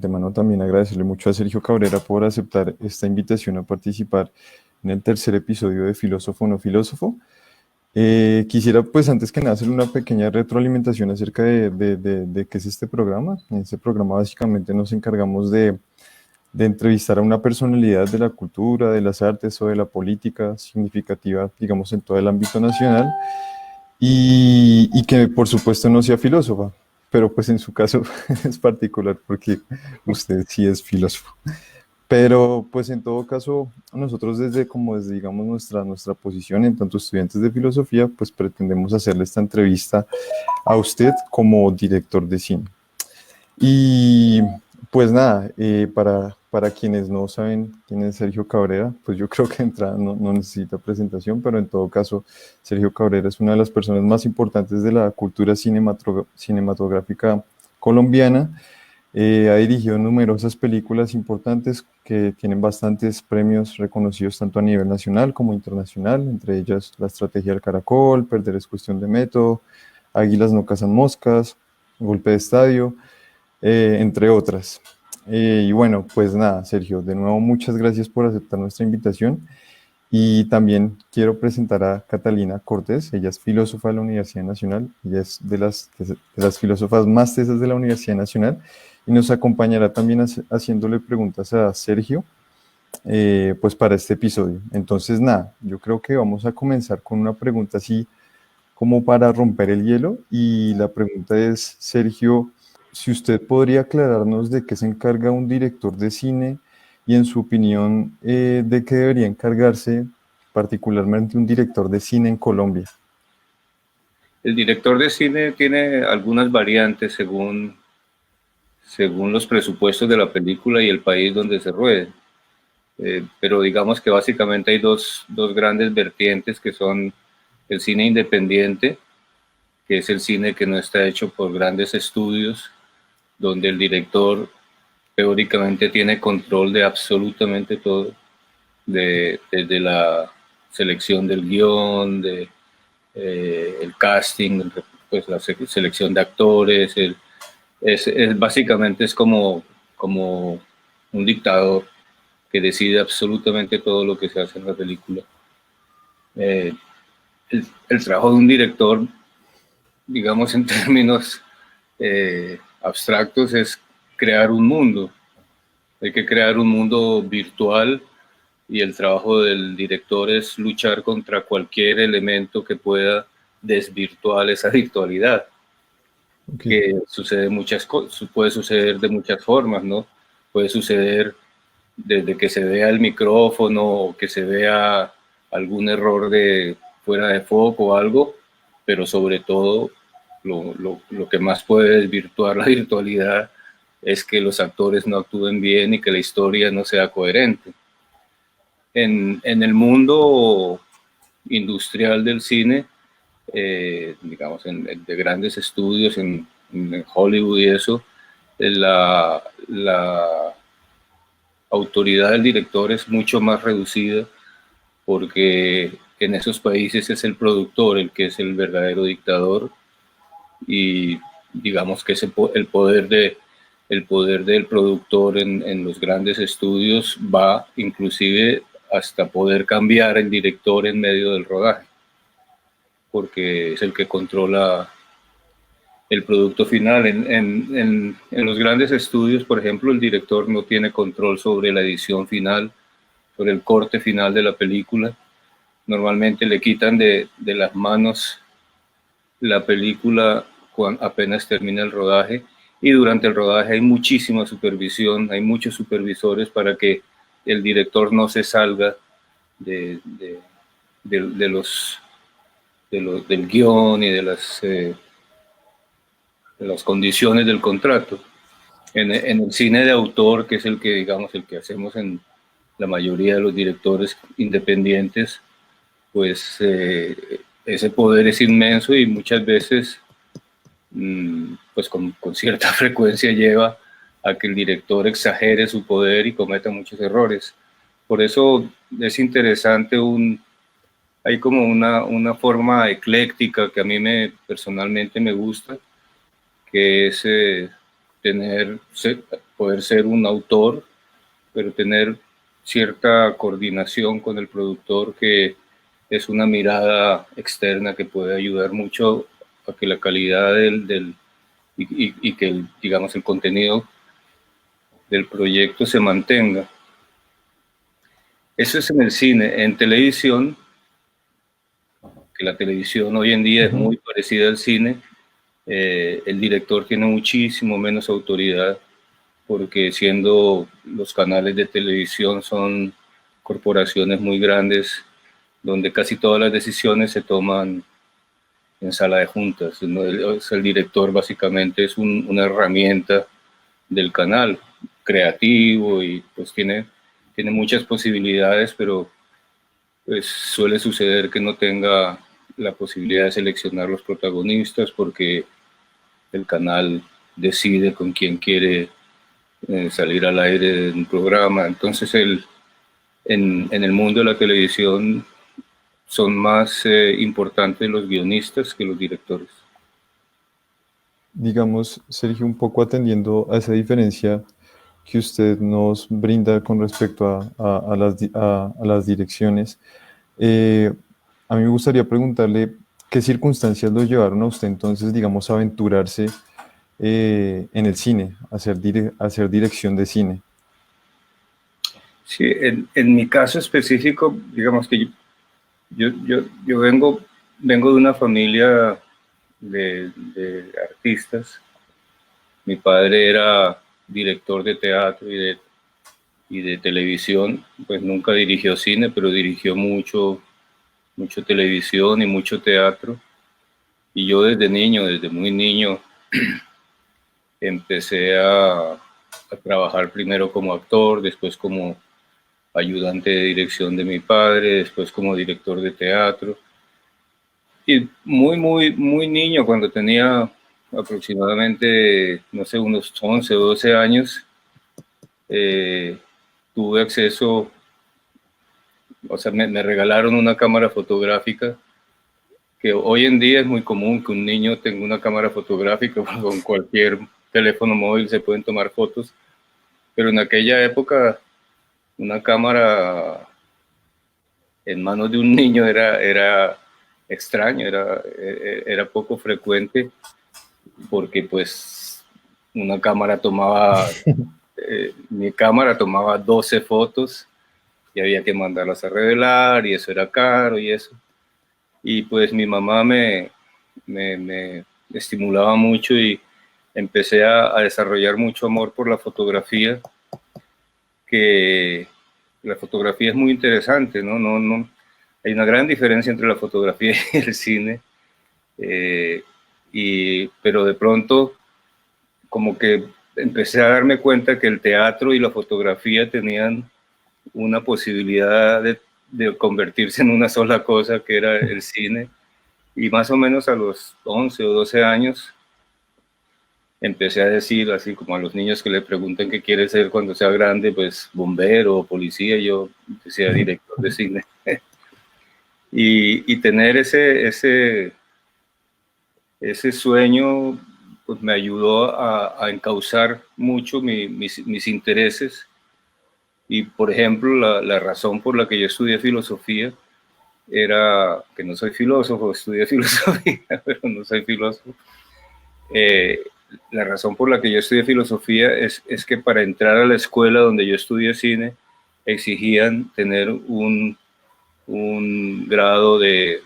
antemano también agradecerle mucho a Sergio Cabrera por aceptar esta invitación a participar en el tercer episodio de Filósofo no Filósofo. Quisiera pues antes que nada hacer una pequeña retroalimentación acerca de qué es este programa. En este programa básicamente nos encargamos de entrevistar a una personalidad de la cultura, de las artes o de la política significativa, digamos, en todo el ámbito nacional y que por supuesto no sea filósofa, pero pues en su caso es particular porque usted sí es filósofo. Pero pues en todo caso, nosotros desde digamos nuestra posición en tanto estudiantes de filosofía, pues pretendemos hacerle esta entrevista a usted como director de cine. Y pues nada, para quienes no saben quién es Sergio Cabrera, pues yo creo que de entrada no necesita presentación, pero en todo caso, Sergio Cabrera es una de las personas más importantes de la cultura cinematográfica colombiana. Ha dirigido numerosas películas importantes que tienen bastantes premios reconocidos tanto a nivel nacional como internacional, entre ellas La Estrategia del Caracol, Perder es cuestión de método, Águilas no cazan moscas, Golpe de Estadio, entre otras. Y bueno, pues nada, Sergio, de nuevo muchas gracias por aceptar nuestra invitación. Y también quiero presentar a Catalina Cortés. Ella es filósofa de la Universidad Nacional, ella es de las filósofas más tesas de la Universidad Nacional y nos acompañará también haciéndole preguntas a Sergio, pues para este episodio. Entonces nada, yo creo que vamos a comenzar con una pregunta así como para romper el hielo, y la pregunta es, Sergio, si usted podría aclararnos de qué se encarga un director de cine y en su opinión, de qué debería encargarse particularmente un director de cine en Colombia. El director de cine tiene algunas variantes según los presupuestos de la película y el país donde se ruede. Pero digamos que básicamente hay dos grandes vertientes que son el cine independiente, que es el cine que no está hecho por grandes estudios, donde el director teóricamente tiene control de absolutamente todo, desde la selección del guión, el casting, pues la selección de actores, básicamente es como un dictador que decide absolutamente todo lo que se hace en la película. Eh, el trabajo de un director, digamos en términos abstractos, es crear un mundo. Hay que crear un mundo virtual y el trabajo del director es luchar contra cualquier elemento que pueda desvirtuar esa virtualidad. Okay. Que sucede muchas cosas, puede suceder de muchas formas, ¿no? Puede suceder desde que se vea el micrófono o que se vea algún error de fuera de foco o algo, pero sobre todo lo que más puede desvirtuar la virtualidad es que los actores no actúen bien y que la historia no sea coherente. En el mundo industrial del cine, digamos, de grandes estudios en Hollywood y eso, la autoridad del director es mucho más reducida porque en esos países es el productor el que es el verdadero dictador y digamos que el poder del productor en los grandes estudios va inclusive hasta poder cambiar el director en medio del rodaje, porque es el que controla el producto final. En los grandes estudios, por ejemplo, el director no tiene control sobre la edición final, sobre el corte final de la película. Normalmente le quitan de las manos la película cuando apenas termina el rodaje, y durante el rodaje hay muchísima supervisión, hay muchos supervisores para que el director no se salga de, de, de los, del guión y de las condiciones del contrato. En el cine de autor, que es el que, digamos, el que hacemos en la mayoría de los directores independientes, pues ese poder es inmenso y muchas veces, pues con cierta frecuencia lleva a que el director exagere su poder y cometa muchos errores. Por eso es interesante hay como una forma ecléctica que a mí personalmente me gusta, que es poder ser un autor, pero tener cierta coordinación con el productor, que es una mirada externa que puede ayudar mucho a que la calidad y que digamos, el contenido del proyecto se mantenga. Eso es en el cine. En televisión, que la televisión hoy en día es muy parecida al cine, el director tiene muchísimo menos autoridad, porque siendo los canales de televisión son corporaciones muy grandes, donde casi todas las decisiones se toman en sala de juntas. El director básicamente es una herramienta del canal, creativo, y pues tiene muchas posibilidades, pero pues suele suceder que no tenga la posibilidad de seleccionar los protagonistas, porque el canal decide con quién quiere salir al aire de un programa. Entonces en el mundo de la televisión son más importantes los guionistas que los directores. Digamos, Sergio, un poco atendiendo a esa diferencia que usted nos brinda con respecto a las direcciones, a mí me gustaría preguntarle qué circunstancias lo llevaron a usted entonces, digamos, a aventurarse en el cine, a hacer dirección de cine. Sí, en mi caso específico, digamos que yo vengo de una familia de artistas. Mi padre era director de teatro y de televisión, pues nunca dirigió cine, pero dirigió mucho televisión y mucho teatro. Y yo desde muy niño, empecé a trabajar primero como actor, después como ayudante de dirección de mi padre, después como director de teatro. Y muy niño, cuando tenía aproximadamente, no sé, unos 11 o 12 años, tuve acceso, o sea, me regalaron una cámara fotográfica, que hoy en día es muy común que un niño tenga una cámara fotográfica. Con cualquier teléfono móvil se pueden tomar fotos, pero en aquella época una cámara en manos de un niño era extraño, era poco frecuente, porque pues una cámara tomaba, mi cámara tomaba 12 fotos y había que mandarlas a revelar, y eso era caro y eso. Y pues mi mamá me estimulaba mucho, y empecé a desarrollar mucho amor por la fotografía, que la fotografía es muy interesante, ¿no? Hay una gran diferencia entre la fotografía y el cine, pero de pronto como que empecé a darme cuenta que el teatro y la fotografía tenían una posibilidad de convertirse en una sola cosa, que era el cine. Y más o menos a los 11 o 12 años empecé a decir, así como a los niños que le preguntan qué quiere ser cuando sea grande, pues bombero o policía, yo decía director de cine. Y tener ese sueño, pues me ayudó a encauzar mucho mis intereses. Y por ejemplo, la razón por la que yo estudié filosofía era que no soy filósofo, estudié filosofía, pero no soy filósofo. La razón por la que yo estudié filosofía es que para entrar a la escuela donde yo estudié cine exigían tener un grado de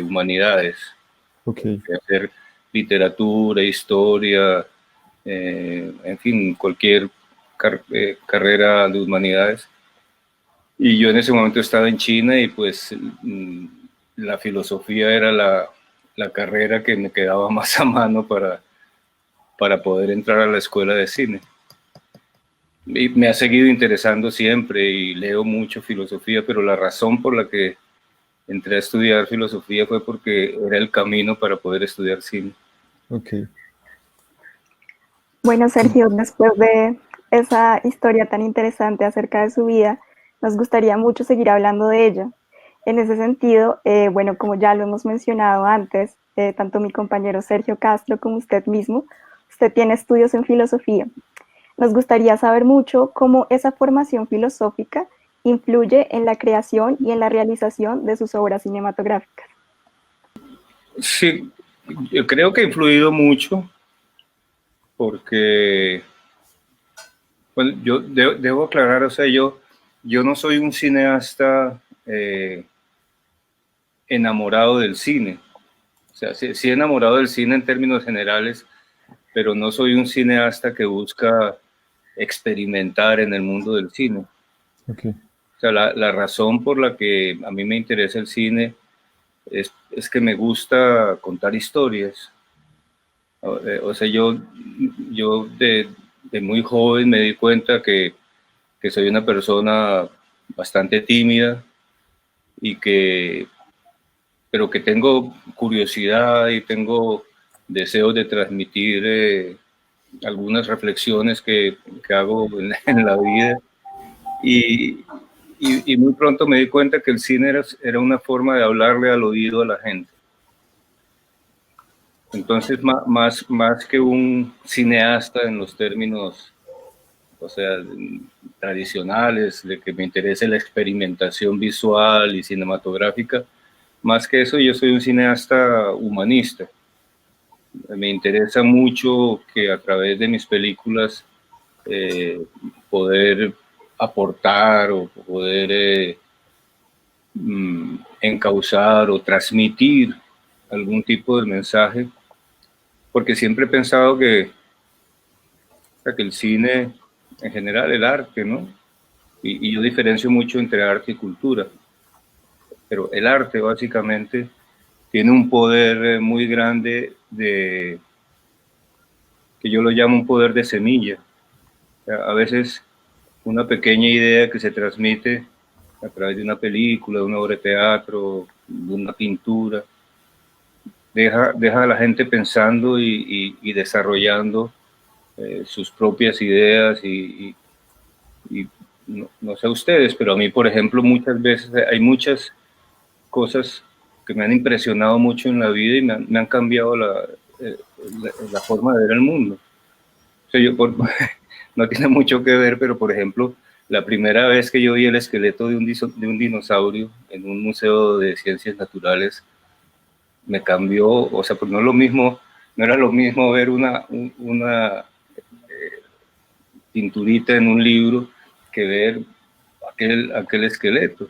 humanidades. Okay. Hacer literatura, historia, en fin, cualquier carrera de humanidades. Y yo en ese momento estaba en China, y pues la filosofía era la carrera que me quedaba más a mano para poder entrar a la escuela de cine. Y me ha seguido interesando siempre y leo mucho filosofía, pero la razón por la que entré a estudiar filosofía fue porque era el camino para poder estudiar cine. Okay. Bueno, Sergio, después de esa historia tan interesante acerca de su vida, nos gustaría mucho seguir hablando de ella. En ese sentido, bueno, como ya lo hemos mencionado antes, tanto mi compañero Sergio Castro como usted mismo usted tiene estudios en filosofía. Nos gustaría saber mucho cómo esa formación filosófica influye en la creación y en la realización de sus obras cinematográficas. Sí, yo creo que ha influido mucho porque, bueno, yo debo aclarar, o sea, yo no soy un cineasta enamorado del cine. O sea, sí enamorado del cine en términos generales, pero no soy un cineasta que busca experimentar en el mundo del cine. Okay. O sea, la razón por la que a mí me interesa el cine es que me gusta contar historias. O sea, yo de muy joven me di cuenta que soy una persona bastante tímida y pero que tengo curiosidad y tengo deseos de transmitir algunas reflexiones que hago en la vida. Y muy pronto me di cuenta que el cine era una forma de hablarle al oído a la gente. Entonces, más que un cineasta en los términos, o sea, tradicionales, de que me interese la experimentación visual y cinematográfica, más que eso, yo soy un cineasta humanista. Me interesa mucho que a través de mis películas poder aportar o poder encauzar o transmitir algún tipo de mensaje, porque siempre he pensado que el cine, en general, el arte, ¿no? Y yo diferencio mucho entre arte y cultura, pero el arte básicamente tiene un poder muy grande que yo lo llamo un poder de semilla. O sea, a veces una pequeña idea que se transmite a través de una película, de una obra de teatro, de una pintura, deja a la gente pensando y desarrollando sus propias ideas y no sé ustedes, pero a mí, por ejemplo, muchas veces hay muchas cosas que me han impresionado mucho en la vida y me han cambiado la forma de ver el mundo. O sea, no tiene mucho que ver, pero por ejemplo, la primera vez que yo vi el esqueleto de un dinosaurio en un museo de ciencias naturales, me cambió, o sea, pues no era lo mismo ver una pinturita en un libro que ver aquel esqueleto.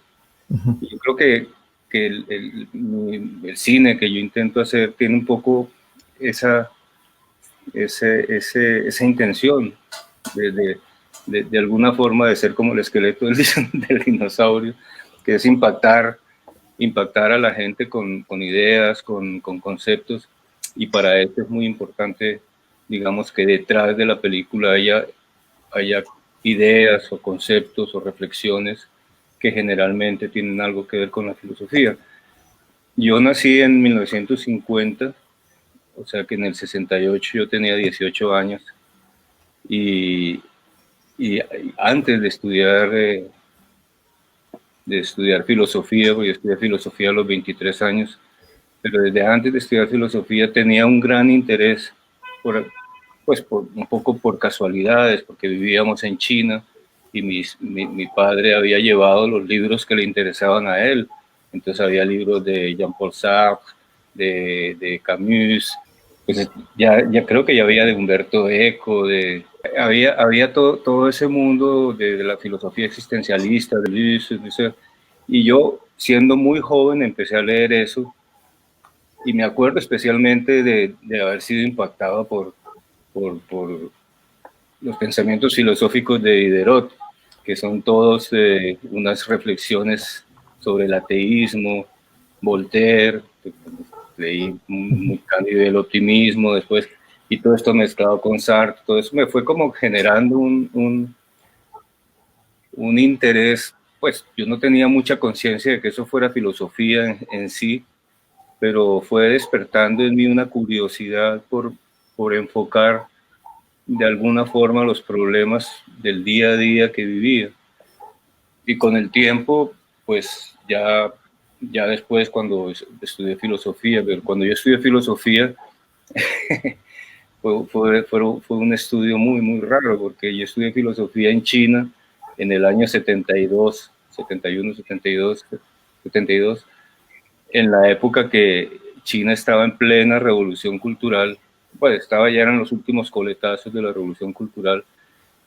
Uh-huh. Yo creo que el cine que yo intento hacer tiene un poco esa intención de alguna forma de ser como el esqueleto del dinosaurio, que es impactar a la gente con ideas, con conceptos, y para eso es muy importante, digamos, que detrás de la película haya ideas o conceptos o reflexiones que generalmente tienen algo que ver con la filosofía. Yo nací en 1950, o sea que en el 68 yo tenía 18 años, y antes de estudiar filosofía, porque yo estudié filosofía a los 23 años, pero desde antes de estudiar filosofía tenía un gran interés un poco por casualidades, porque vivíamos en China y mi padre había llevado los libros que le interesaban a él. Entonces había libros de Jean-Paul Sartre, de Camus, pues ya creo que ya había de Humberto Eco, había todo ese mundo de la filosofía existencialista, de Deleuze, y yo, siendo muy joven, empecé a leer eso, y me acuerdo especialmente de haber sido impactado por los pensamientos filosóficos de Diderot, que son todos unas reflexiones sobre el ateísmo. Voltaire, leí muy Cándido del optimismo después, y todo esto mezclado con Sartre, todo eso me fue como generando un interés. Pues yo no tenía mucha conciencia de que eso fuera filosofía en sí, pero fue despertando en mí una curiosidad por enfocar de alguna forma los problemas del día a día que vivía. Y con el tiempo, pues ya después cuando estudié filosofía, pero cuando yo estudié filosofía, fue un estudio muy, muy raro, porque yo estudié filosofía en China en el año 72, 71, 72, 72, en la época que China estaba en plena revolución cultural, pues estaba ya en los últimos coletazos de la revolución cultural,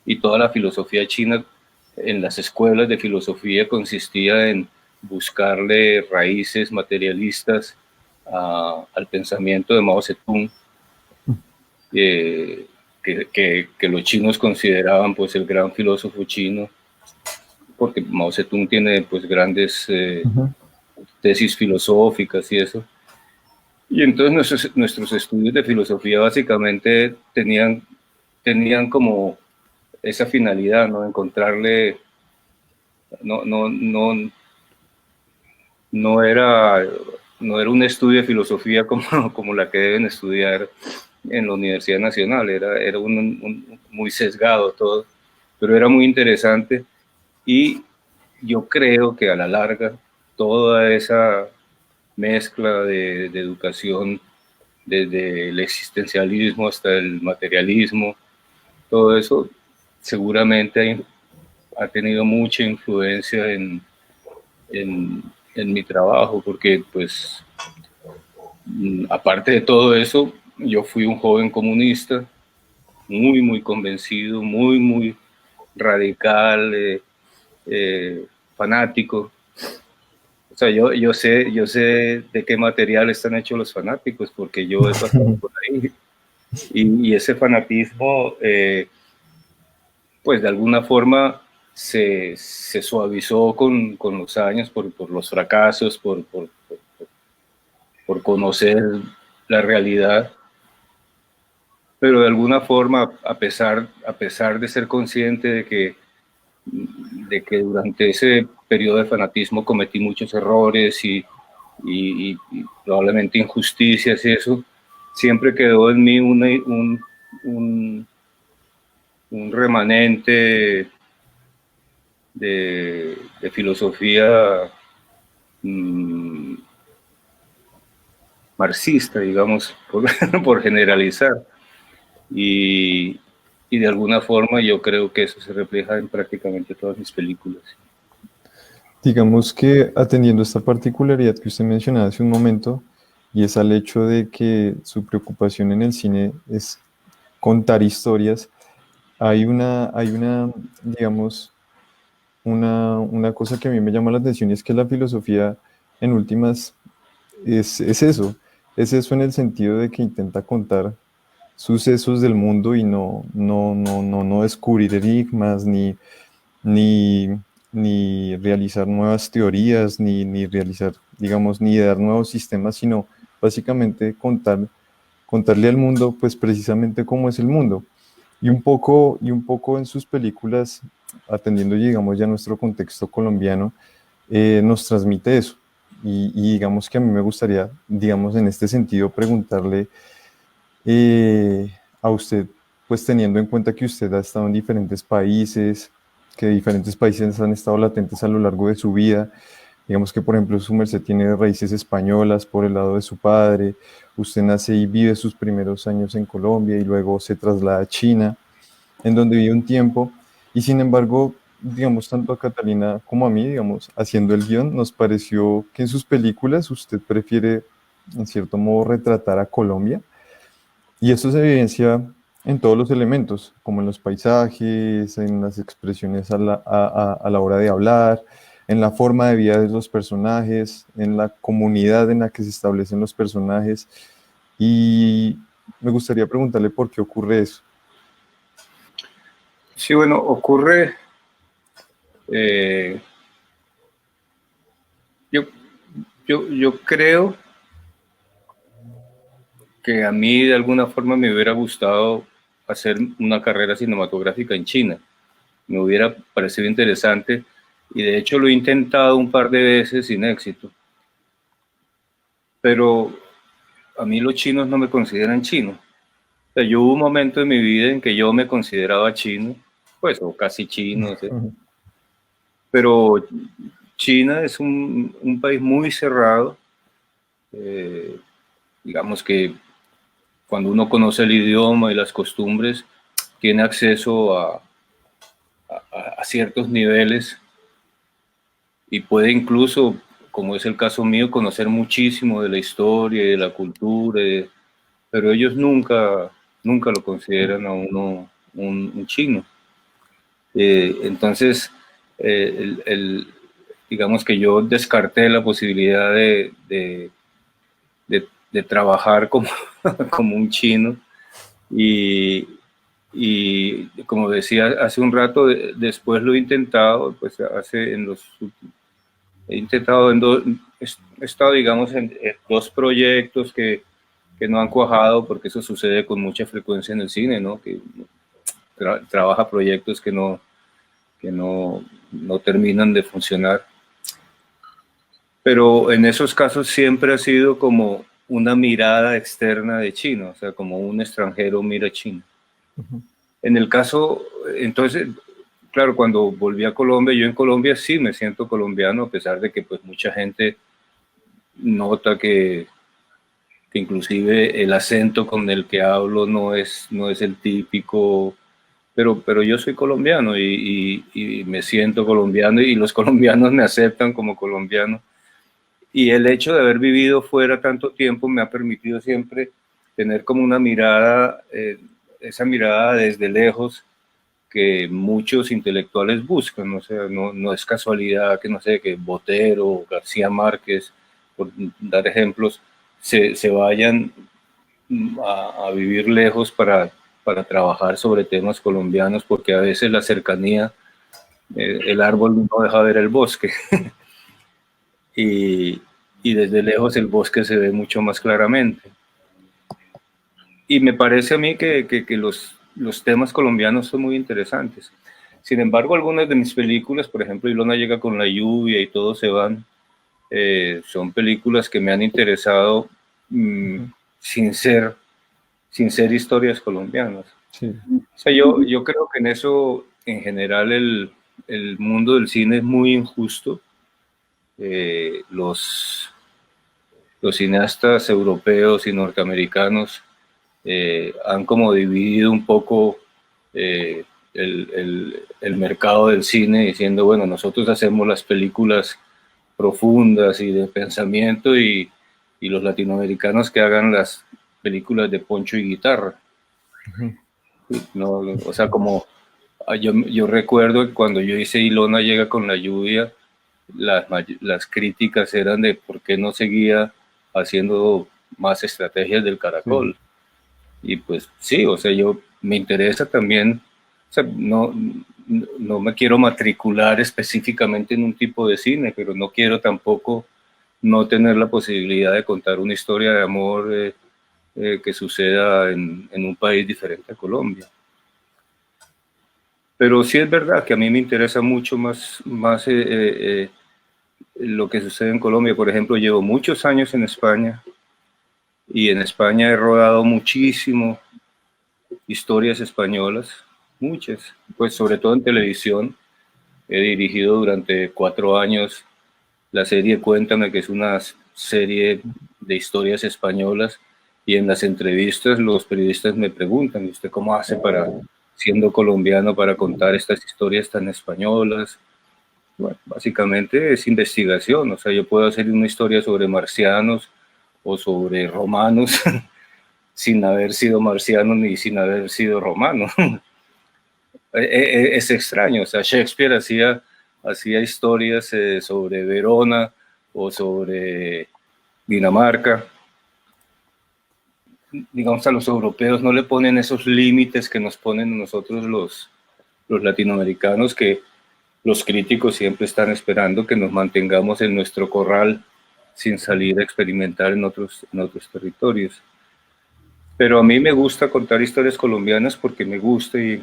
y toda la filosofía china en las escuelas de filosofía consistía en buscarle raíces materialistas al pensamiento de Mao Zedong, que los chinos consideraban pues el gran filósofo chino, porque Mao Zedong tiene pues grandes tesis filosóficas y eso. Y entonces nuestros estudios de filosofía básicamente tenían como esa finalidad, ¿no? Encontrarle, no, no, no, no era, no era un estudio de filosofía como la que deben estudiar en la Universidad Nacional, era muy sesgado todo, pero era muy interesante, y yo creo que a la larga toda esa mezcla de educación, desde el existencialismo hasta el materialismo, todo eso seguramente ha tenido mucha influencia en mi trabajo, porque pues aparte de todo eso, yo fui un joven comunista, muy, muy convencido, muy, muy radical, fanático. O sea, yo sé de qué material están hechos los fanáticos, porque yo he pasado por ahí. Y ese fanatismo, pues de alguna forma se suavizó con los años por los fracasos, por conocer la realidad, pero de alguna forma, a pesar de ser consciente de que durante ese periodo de fanatismo cometí muchos errores y probablemente injusticias y eso, siempre quedó en mí un remanente de filosofía marxista, digamos, por generalizar. Y, y de alguna forma yo creo que eso se refleja en prácticamente todas mis películas. Digamos que atendiendo esta particularidad que usted mencionaba hace un momento, y es al hecho de que su preocupación en el cine es contar historias, digamos, una cosa que a mí me llama la atención, y es que la filosofía en últimas es eso en el sentido de que intenta contar sucesos del mundo y no descubrir enigmas, ni, ni realizar nuevas teorías, ni realizar, digamos, ni dar nuevos sistemas, sino básicamente contarle al mundo, pues precisamente cómo es el mundo. Y un poco en sus películas, atendiendo, digamos, ya nuestro contexto colombiano, nos transmite eso. Y digamos que a mí me gustaría, digamos, en este sentido, preguntarle a usted, pues teniendo en cuenta que usted ha estado en diferentes países, que diferentes países han estado latentes a lo largo de su vida, digamos que por ejemplo su merced tiene raíces españolas por el lado de su padre, usted nace y vive sus primeros años en Colombia y luego se traslada a China, en donde vive un tiempo, y sin embargo, digamos, tanto a Catalina como a mí, digamos, haciendo el guión, nos pareció que en sus películas usted prefiere, en cierto modo, retratar a Colombia, y esto se evidencia en todos los elementos, como en los paisajes, en las expresiones a la hora de hablar, en la forma de vida de los personajes, en la comunidad en la que se establecen los personajes. Y me gustaría preguntarle por qué ocurre eso. Sí, bueno, ocurre, yo, yo creo que a mí de alguna forma me hubiera gustado hacer una carrera cinematográfica en China. Me hubiera parecido interesante, y de hecho lo he intentado un par de veces sin éxito. Pero a mí los chinos no me consideran chino. O sea, yo hubo un momento en mi vida en que yo me consideraba chino, pues, o casi chino, ¿sí? Pero China es un país muy cerrado, digamos que cuando uno conoce el idioma y las costumbres, tiene acceso a ciertos niveles y puede incluso, como es el caso mío, conocer muchísimo de la historia y de la cultura, pero ellos nunca lo consideran a uno un chino. Entonces, digamos que yo descarté la posibilidad de trabajar como, como un chino y como decía hace un rato, después lo he intentado, pues he intentado he estado, digamos, en dos proyectos que no han cuajado, porque eso sucede con mucha frecuencia en el cine, ¿no? Que trabaja proyectos que no terminan de funcionar. Pero en esos casos siempre ha sido como una mirada externa de China, o sea, como un extranjero mira China. En el caso, entonces, claro, cuando volví a Colombia, yo en Colombia sí me siento colombiano, a pesar de que pues mucha gente nota que inclusive el acento con el que hablo no es el típico, pero yo soy colombiano y me siento colombiano y los colombianos me aceptan como colombiano. Y el hecho de haber vivido fuera tanto tiempo me ha permitido siempre tener como una mirada, esa mirada desde lejos que muchos intelectuales buscan. O sea, no es casualidad que, no sé, que Botero, García Márquez, por dar ejemplos, se vayan a vivir lejos para trabajar sobre temas colombianos, porque a veces la cercanía, el árbol no deja ver el bosque. Y desde lejos el bosque se ve mucho más claramente. Y me parece a mí que los temas colombianos son muy interesantes. Sin embargo, algunas de mis películas, por ejemplo, Ilona llega con la lluvia y todos se van, son películas que me han interesado sin ser historias colombianas. Sí. O sea, yo creo que en eso, en general, el mundo del cine es muy injusto. Los cineastas europeos y norteamericanos han como dividido un poco el mercado del cine, diciendo, bueno, nosotros hacemos las películas profundas y de pensamiento y los latinoamericanos que hagan las películas de poncho y guitarra. No, o sea, como yo recuerdo que cuando yo hice Ilona llega con la lluvia, las críticas eran de por qué no seguía haciendo más estrategias del caracol. Sí. Y pues sí, o sea, me interesa también, o sea, no me quiero matricular específicamente en un tipo de cine, pero no quiero tampoco no tener la posibilidad de contar una historia de amor que suceda en un país diferente a Colombia. Pero sí es verdad que a mí me interesa mucho más lo que sucede en Colombia. Por ejemplo, llevo muchos años en España y en España he rodado muchísimo historias españolas, muchas, pues sobre todo en televisión. He dirigido durante 4 años la serie Cuéntame, que es una serie de historias españolas, y en las entrevistas los periodistas me preguntan, ¿y usted cómo hace siendo colombiano, para contar estas historias tan españolas? Bueno, básicamente es investigación, o sea, yo puedo hacer una historia sobre marcianos o sobre romanos sin haber sido marciano ni sin haber sido romano. Es extraño, o sea, Shakespeare hacía historias sobre Verona o sobre Dinamarca. Digamos, a los europeos no le ponen esos límites que nos ponen a nosotros los latinoamericanos, que los críticos siempre están esperando que nos mantengamos en nuestro corral sin salir a experimentar en otros territorios. Pero a mí me gusta contar historias colombianas porque me gusta y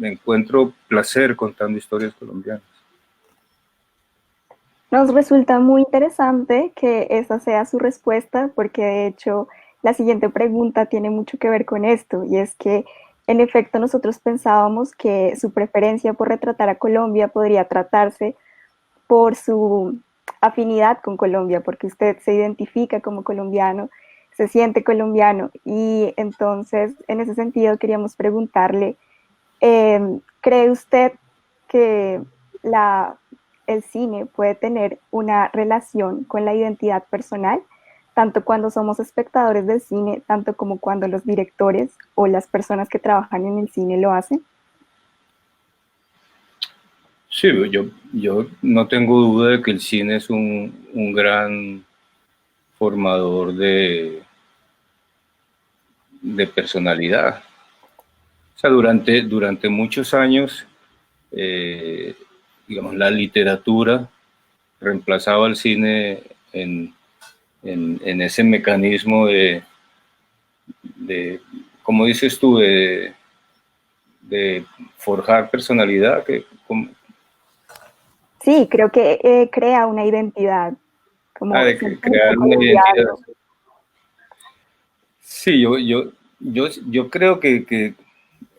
encuentro placer contando historias colombianas. Nos resulta muy interesante que esa sea su respuesta, porque de hecho la siguiente pregunta tiene mucho que ver con esto, y es que en efecto nosotros pensábamos que su preferencia por retratar a Colombia podría tratarse por su afinidad con Colombia, porque usted se identifica como colombiano. se siente colombiano. Y entonces, en ese sentido, queríamos preguntarle, ¿cree usted que el cine puede tener una relación con la identidad personal, tanto cuando somos espectadores del cine, tanto como cuando los directores o las personas que trabajan en el cine lo hacen? Sí, yo no tengo duda de que el cine es un gran formador de personalidad. O sea, durante muchos años, eh, digamos, la literatura reemplazaba al cine en ese mecanismo de, como dices tú, de forjar personalidad. Sí, creo que crea una identidad, como De siempre un crear poco una de identidad. diálogo. Sí, yo creo que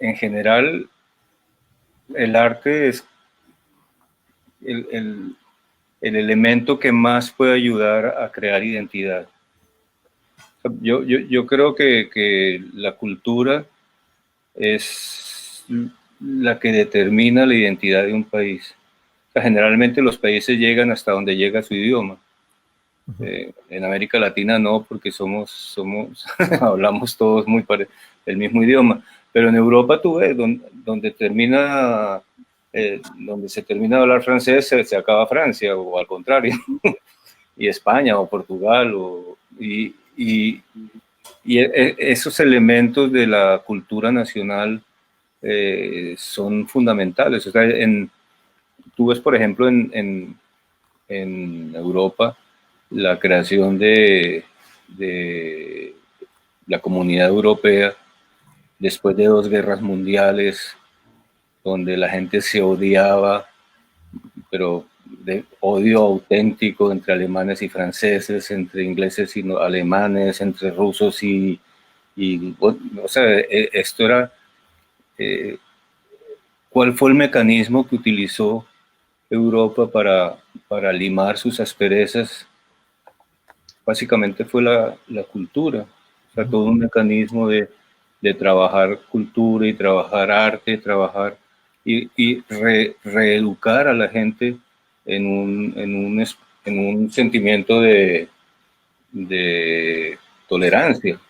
en general el arte es el, el, el elemento que más puede ayudar a crear identidad. Yo creo que la cultura es la que determina la identidad de un país. O sea, generalmente los países llegan hasta donde llega su idioma. En América Latina no, porque hablamos todos el mismo idioma. Pero en Europa tú ves donde donde se termina de hablar francés, se acaba Francia, o al contrario, y España o Portugal, y esos elementos de la cultura nacional son fundamentales. O sea, tú ves, por ejemplo, en Europa, la creación de la Comunidad Europea después de 2 guerras mundiales, donde la gente se odiaba, pero de odio auténtico entre alemanes y franceses, entre ingleses y alemanes, entre rusos bueno, o sea, esto era, eh, ¿cuál fue el mecanismo que utilizó Europa para limar sus asperezas? Básicamente fue la cultura, o sea, todo un mecanismo de trabajar cultura y trabajar arte, trabajar y reeducar a la gente en un sentimiento de tolerancia,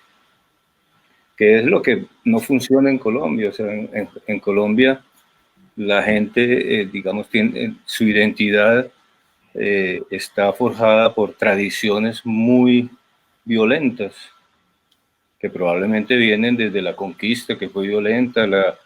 que es lo que no funciona en Colombia. O sea, en Colombia la gente, digamos, tiene su identidad está forjada por tradiciones muy violentas, que probablemente vienen desde la conquista, que fue violenta, la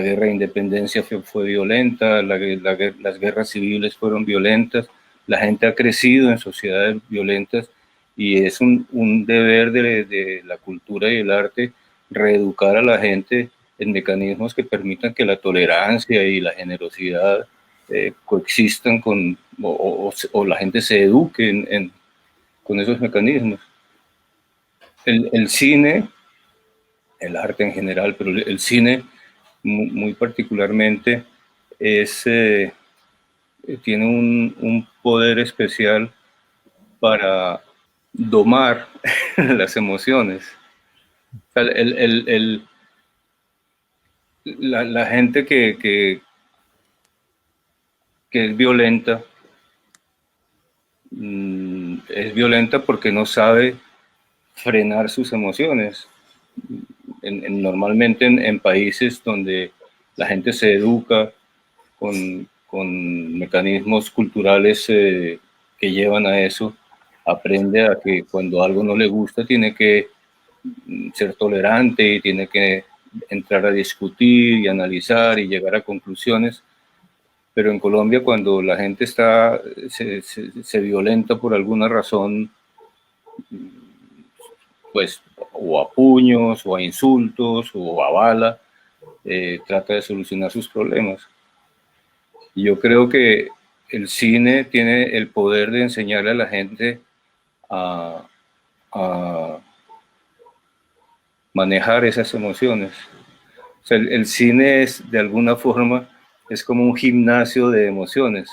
guerra de independencia fue violenta, las guerras civiles fueron violentas, la gente ha crecido en sociedades violentas y es un deber de la cultura y el arte reeducar a la gente en mecanismos que permitan que la tolerancia y la generosidad coexistan o la gente se eduque con esos mecanismos. El cine, el arte en general, pero el cine muy particularmente tiene un poder especial para domar las emociones. O sea, la gente que es violenta porque no sabe frenar sus emociones. Normalmente en países donde la gente se educa con mecanismos culturales que llevan a eso, aprende a que cuando algo no le gusta tiene que ser tolerante y tiene que entrar a discutir y analizar y llegar a conclusiones. Pero en Colombia, cuando la gente se violenta por alguna razón, pues o a puños, o a insultos, o a bala, trata de solucionar sus problemas. Y yo creo que el cine tiene el poder de enseñarle a la gente a, a manejar esas emociones. O sea, el cine es, de alguna forma, es como un gimnasio de emociones.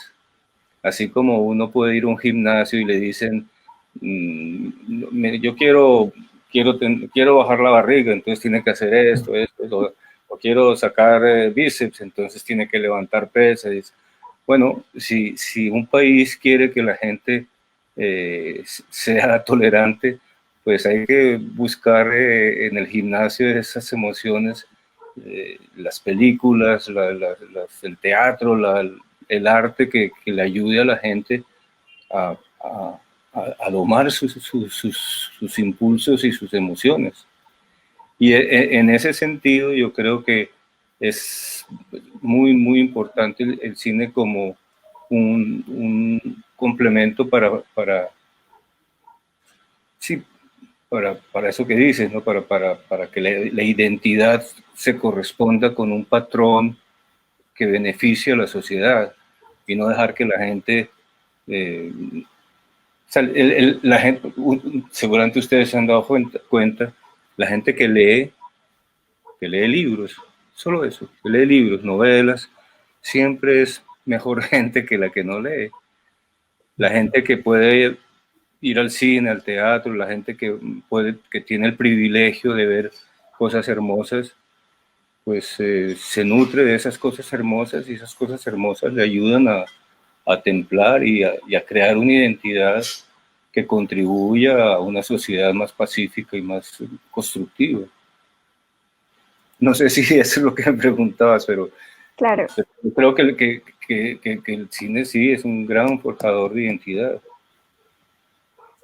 Así como uno puede ir a un gimnasio y le dicen, yo quiero quiero bajar la barriga, entonces tiene que hacer esto, o quiero sacar bíceps, entonces tiene que levantar pesas. Bueno, si un país quiere que la gente sea tolerante, pues hay que buscar en el gimnasio esas emociones, las películas, el teatro, el arte que le ayude a la gente a, a, a domar sus impulsos y sus emociones. Y en ese sentido yo creo que es muy importante el cine como un complemento sí, para eso que dices, ¿no? Para que la identidad se corresponda con un patrón que beneficie a la sociedad y no dejar que la gente... o sea, la gente, seguramente ustedes se han dado cuenta, la gente que lee libros, solo eso, que lee libros, novelas, siempre es mejor gente que la que no lee. La gente que puede ir al cine, al teatro, la gente que tiene el privilegio de ver cosas hermosas, pues se nutre de esas cosas hermosas y esas cosas hermosas le ayudan a templar y a crear una identidad que contribuya a una sociedad más pacífica y más constructiva. No sé si eso es lo que me preguntabas, pero Claro. yo creo que el cine sí es un gran forjador de identidad.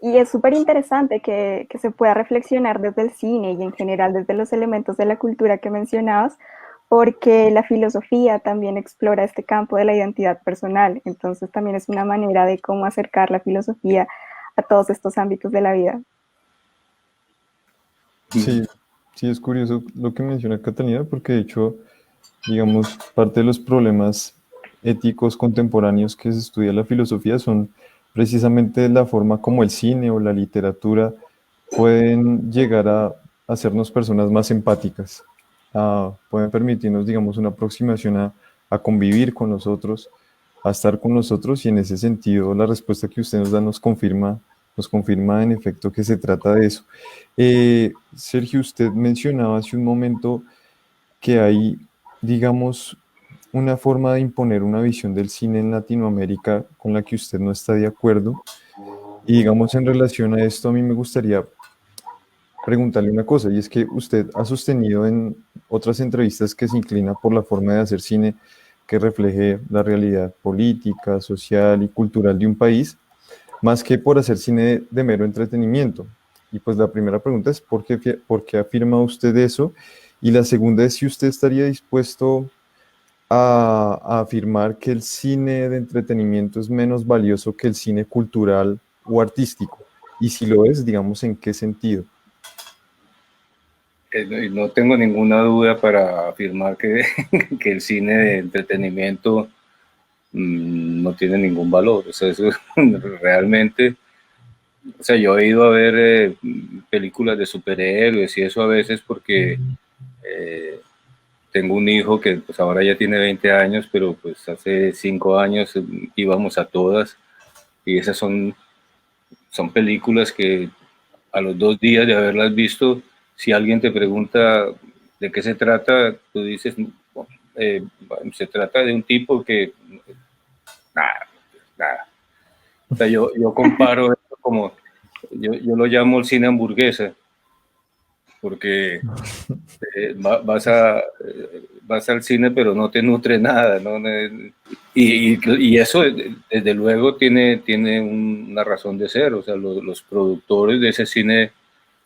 Y es súper interesante que se pueda reflexionar desde el cine y en general desde los elementos de la cultura que mencionabas, porque la filosofía también explora este campo de la identidad personal. Entonces también es una manera de cómo acercar la filosofía a todos estos ámbitos de la vida. Sí, sí, es curioso lo que menciona Catalina, porque de hecho, digamos, parte de los problemas éticos contemporáneos que se estudia la filosofía son precisamente la forma como el cine o la literatura pueden llegar a hacernos personas más empáticas, pueden permitirnos, digamos, una aproximación a convivir con los otros, a estar con nosotros, y en ese sentido la respuesta que usted nos da nos confirma en efecto que se trata de eso. Sergio, usted mencionaba hace un momento que hay, digamos, una forma de imponer una visión del cine en Latinoamérica con la que usted no está de acuerdo. Y digamos, en relación a esto, a mí me gustaría preguntarle una cosa, y es que usted ha sostenido en otras entrevistas que se inclina por la forma de hacer cine que refleje la realidad política, social y cultural de un país, más que por hacer cine de mero entretenimiento. Y pues la primera pregunta es, por qué afirma usted eso? Y la segunda es si usted estaría dispuesto a afirmar que el cine de entretenimiento es menos valioso que el cine cultural o artístico. Y si lo es, digamos, ¿en qué sentido? No tengo ninguna duda para afirmar que, que el cine de entretenimiento no tiene ningún valor. O sea, eso realmente, o sea, yo he ido a ver películas de superhéroes y eso a veces porque tengo un hijo que pues ahora ya tiene 20 años, pero pues hace 5 años íbamos a todas y esas son películas que a los 2 días de haberlas visto, si alguien te pregunta de qué se trata, tú dices, eh, se trata de un tipo que, nada, nada. O sea, yo comparo esto como, yo lo llamo el cine hamburguesa, porque vas al cine pero no te nutre nada, ¿no? Y eso desde luego tiene una razón de ser, o sea, los productores de ese cine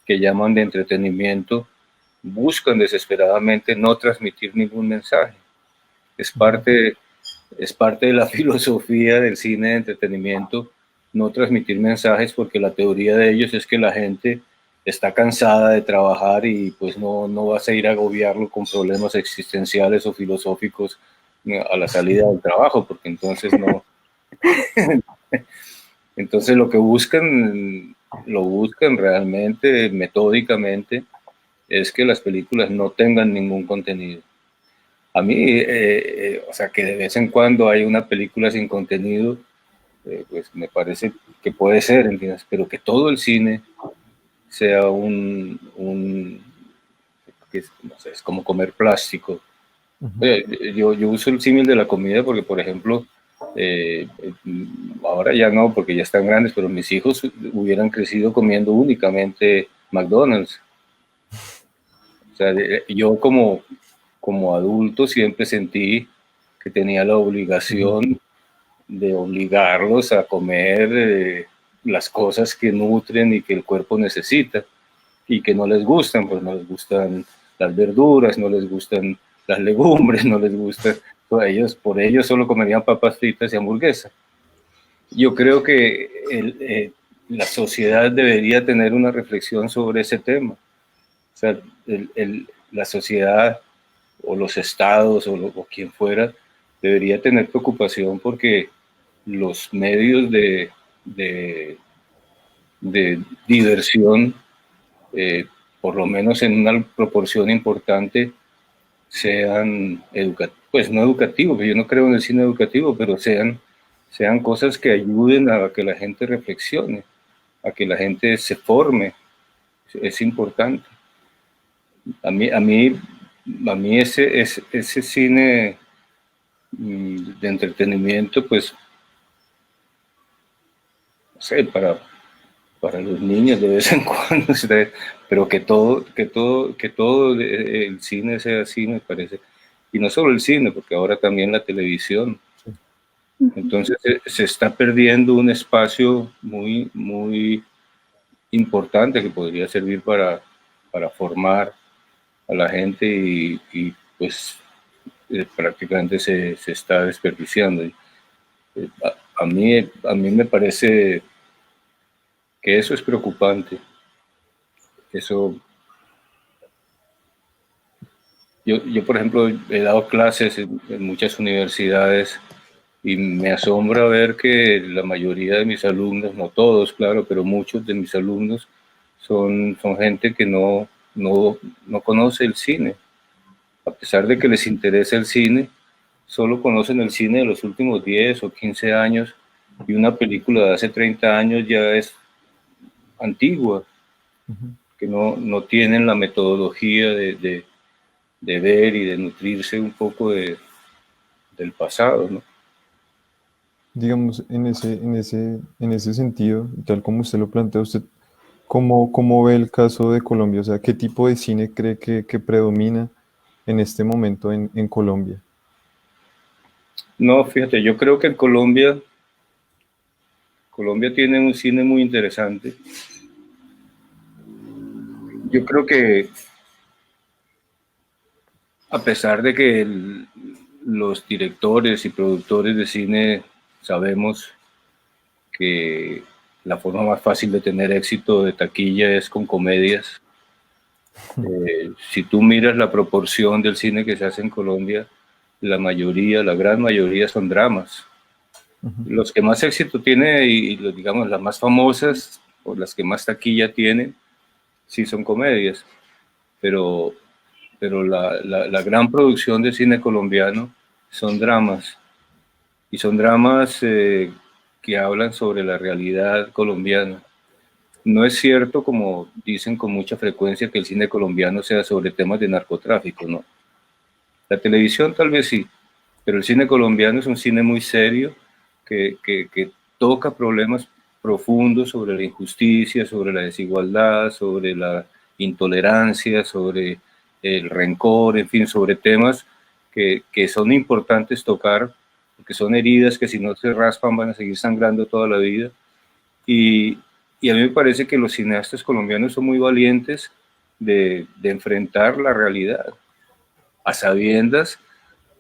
que llaman de entretenimiento buscan desesperadamente no transmitir ningún mensaje. Es parte, es parte de la filosofía del cine de entretenimiento no transmitir mensajes, porque la teoría de ellos es que la gente está cansada de trabajar y pues no vas a ir a agobiarlo con problemas existenciales o filosóficos a la salida del trabajo, porque entonces no. Entonces lo buscan realmente, metódicamente, es que las películas no tengan ningún contenido. A mí, o sea, que de vez en cuando hay una película sin contenido, pues me parece que puede ser, ¿entiendes? Pero que todo el cine sea no sé, es como comer plástico. Yo uso el símil de la comida porque, por ejemplo, ahora ya no, porque ya están grandes, pero mis hijos hubieran crecido comiendo únicamente McDonald's. O sea, yo como adulto siempre sentí que tenía la obligación de obligarlos a comer las cosas que nutren y que el cuerpo necesita y que no les gustan, pues no les gustan las verduras, no les gustan las legumbres, no les gustan, por ellos solo comerían papas fritas y hamburguesas. Yo creo que la sociedad debería tener una reflexión sobre ese tema. O sea, la sociedad o los estados o quien fuera debería tener preocupación porque los medios de diversión, por lo menos en una proporción importante, sean pues no educativos, yo no creo en el cine educativo, pero sean cosas que ayuden a que la gente reflexione, a que la gente se forme. Es importante. A mí ese cine de entretenimiento, pues, no sé, para los niños de vez en cuando, pero que todo el cine sea así, me parece. Y no solo el cine, porque ahora también la televisión. Entonces se está perdiendo un espacio muy, muy importante que podría servir para formar a la gente y pues prácticamente se está desperdiciando. A mí me parece que eso es preocupante. Eso, yo por ejemplo, he dado clases en muchas universidades y me asombra ver que la mayoría de mis alumnos, no todos, claro, pero muchos de mis alumnos son gente que no conoce el cine. A pesar de que les interesa el cine, solo conocen el cine de los últimos 10 o 15 años y una película de hace 30 años ya es antigua, que no tienen la metodología de ver y de nutrirse un poco del pasado, ¿no? Digamos, en ese sentido, tal como usted lo plantea, usted, ¿cómo ve el caso de Colombia? O sea, ¿qué tipo de cine cree que predomina en este momento en Colombia? No, fíjate, yo creo que en Colombia tiene un cine muy interesante. Yo creo que a pesar de que los directores y productores de cine sabemos que la forma más fácil de tener éxito de taquilla es con comedias. Si tú miras la proporción del cine que se hace en Colombia, la gran mayoría son dramas. Los que más éxito tienen y digamos las más famosas o las que más taquilla tienen, sí son comedias, pero la gran producción de cine colombiano son dramas, y son dramas que hablan sobre la realidad colombiana. No es cierto, como dicen con mucha frecuencia, que el cine colombiano sea sobre temas de narcotráfico, ¿no? La televisión tal vez sí, pero el cine colombiano es un cine muy serio que toca problemas profundos sobre la injusticia, sobre la desigualdad, sobre la intolerancia, sobre el rencor, en fin, sobre temas que son importantes tocar, porque son heridas que si no se raspan van a seguir sangrando toda la vida. Y a mí me parece que los cineastas colombianos son muy valientes de enfrentar la realidad, a sabiendas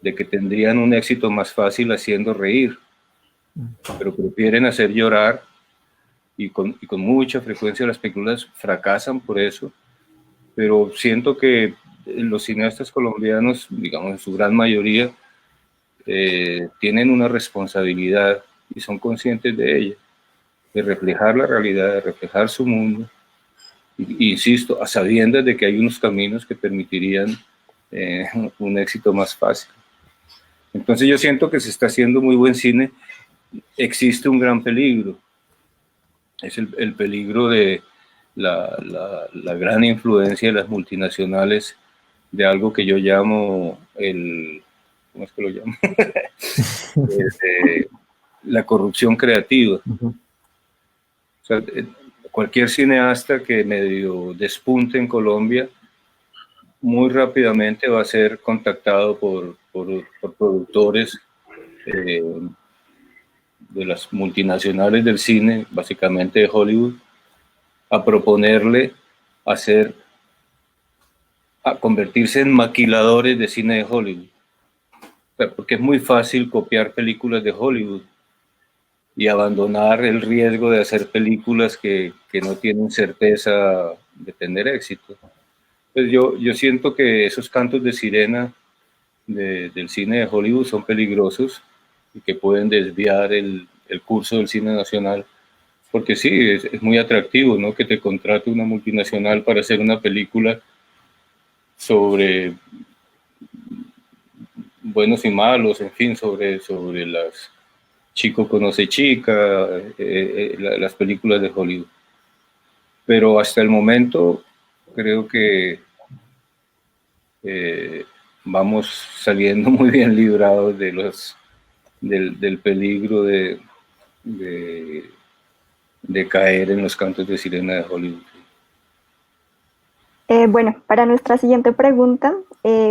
de que tendrían un éxito más fácil haciendo reír, pero prefieren hacer llorar y con mucha frecuencia las películas fracasan por eso, pero siento que los cineastas colombianos, digamos en su gran mayoría, tienen una responsabilidad y son conscientes de ella, de reflejar la realidad, de reflejar su mundo, y insisto, a sabiendas de que hay unos caminos que permitirían un éxito más fácil. Entonces yo siento que se está haciendo muy buen cine. Existe un gran peligro, es el peligro de la gran influencia de las multinacionales de algo que yo llamo ¿cómo es que lo llamo? La corrupción creativa. O sea, cualquier cineasta que medio despunte en Colombia, muy rápidamente va a ser contactado por productores de las multinacionales del cine, básicamente de Hollywood, a proponerle a convertirse en maquiladores de cine de Hollywood. O sea, porque es muy fácil copiar películas de Hollywood y abandonar el riesgo de hacer películas que no tienen certeza de tener éxito. Pues yo siento que esos cantos de sirena del cine de Hollywood son peligrosos y que pueden desviar el curso del cine nacional, porque sí, es muy atractivo, ¿no? Que te contrate una multinacional para hacer una película sobre buenos y malos, en fin, sobre las chico conoce chica, las películas de Hollywood. Pero hasta el momento creo que vamos saliendo muy bien librados del peligro de caer en los cantos de sirena de Hollywood. Bueno, para nuestra siguiente pregunta,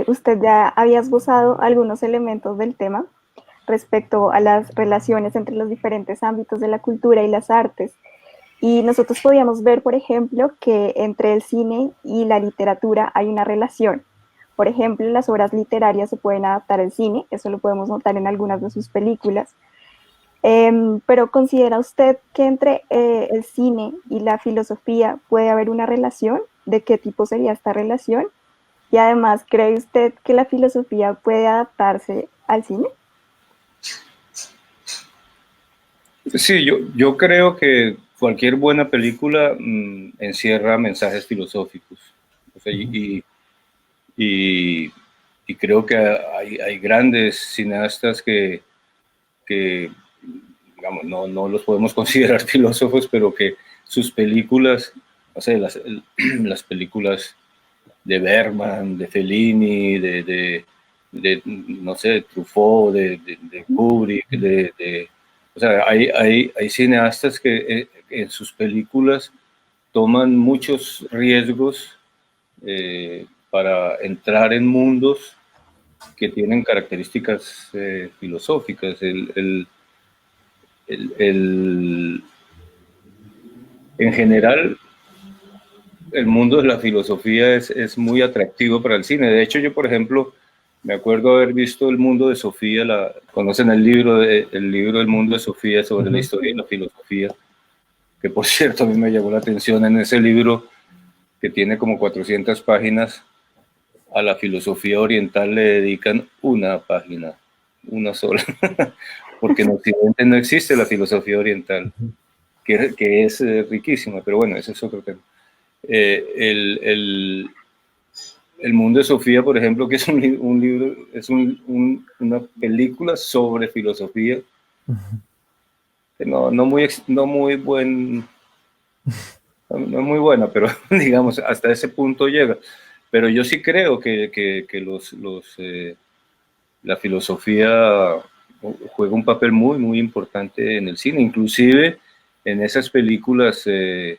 usted ya había esbozado algunos elementos del tema respecto a las relaciones entre los diferentes ámbitos de la cultura y las artes. Y nosotros podíamos ver, por ejemplo, que entre el cine y la literatura hay una relación. Por ejemplo, las obras literarias se pueden adaptar al cine, eso lo podemos notar en algunas de sus películas. Pero ¿considera usted que entre el cine y la filosofía puede haber una relación? ¿De qué tipo sería esta relación? Y además, ¿cree usted que la filosofía puede adaptarse al cine? Sí, yo creo que cualquier buena película encierra mensajes filosóficos. O sea, y creo que hay grandes cineastas que digamos, no los podemos considerar filósofos, pero que sus películas, no sé, las películas de Bergman, de Fellini, no sé, de Truffaut, de Kubrick, o sea, hay cineastas que en sus películas toman muchos riesgos para entrar en mundos que tienen características filosóficas. En general, el mundo de la filosofía es muy atractivo para el cine. De hecho, yo, por ejemplo, me acuerdo haber visto El mundo de Sofía, conocen el libro El mundo de Sofía sobre la historia de la filosofía, que por cierto a mí me llamó la atención en ese libro, que tiene como 400 páginas, a la filosofía oriental le dedican una página, una sola, porque en Occidente no existe la filosofía oriental, que es riquísima, pero bueno, ese es otro tema. El mundo de Sofía, por ejemplo, que es un libro, es una película sobre filosofía, que no muy buena, pero digamos, hasta ese punto llega. Pero yo sí creo que la filosofía juega un papel muy importante en el cine, inclusive en esas películas de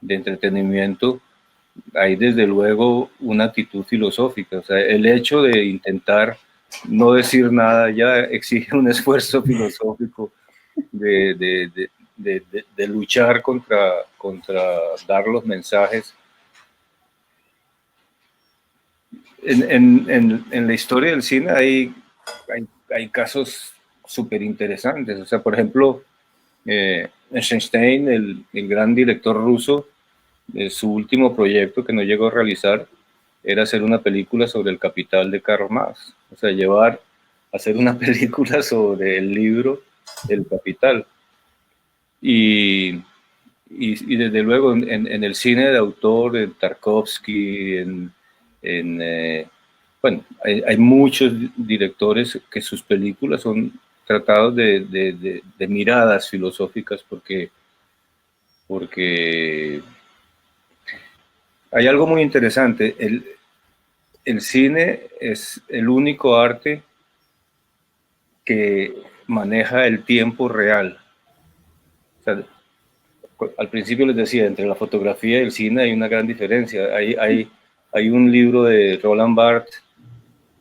entretenimiento hay desde luego una actitud filosófica. O sea, el hecho de intentar no decir nada ya exige un esfuerzo filosófico de luchar contra dar los mensajes. En la historia del cine hay casos súper interesantes. O sea, por ejemplo, Eisenstein, el gran director ruso, su último proyecto que no llegó a realizar era hacer una película sobre el Capital de Karl Marx. O sea, hacer una película sobre el libro El Capital. Y desde luego en el cine de autor, en Tarkovsky, bueno, hay muchos directores que sus películas son tratados de miradas filosóficas porque hay algo muy interesante. El cine es el único arte que maneja el tiempo real. O sea, al principio les decía, entre la fotografía y el cine hay una gran diferencia. Hay un libro de Roland Barthes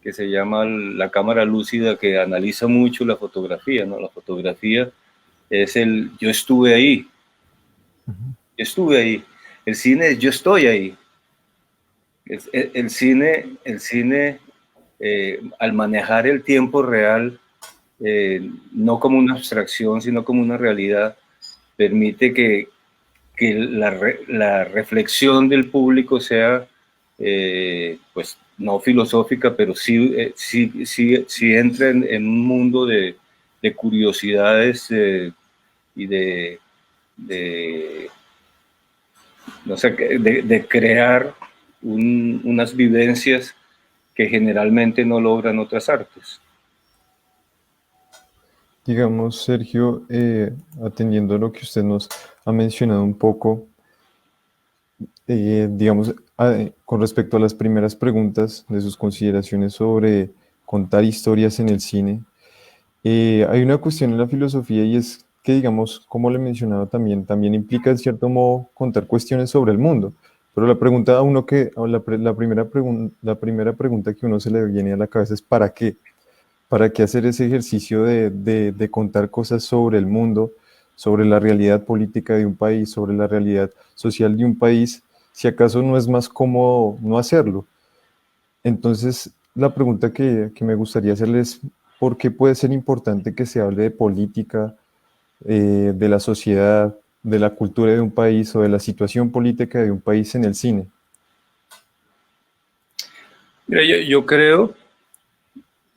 que se llama La cámara lúcida, que analiza mucho la fotografía, ¿no? La fotografía es yo estuve ahí, yo estuve ahí. El cine es yo estoy ahí. El cine al manejar el tiempo real, no como una abstracción, sino como una realidad, permite que la reflexión del público sea, pues, no filosófica, pero sí entra en un mundo de curiosidades y no sé, de crear unas vivencias que generalmente no logran otras artes. Digamos, Sergio, atendiendo a lo que usted nos ha mencionado un poco, digamos, con respecto a las primeras preguntas de sus consideraciones sobre contar historias en el cine, hay una cuestión en la filosofía y es que, digamos, como le mencionaba también implica en cierto modo contar cuestiones sobre el mundo. Pero la pregunta a uno que, o la primera pregunta que uno se le viene a la cabeza es ¿para qué? ¿Para qué hacer ese ejercicio de contar cosas sobre el mundo, sobre la realidad política de un país, sobre la realidad social de un país, si acaso no es más cómodo no hacerlo? Entonces, la pregunta que me gustaría hacerles es, ¿por qué puede ser importante que se hable de política, de la sociedad, de la cultura de un país o de la situación política de un país en el cine? Mira, yo creo,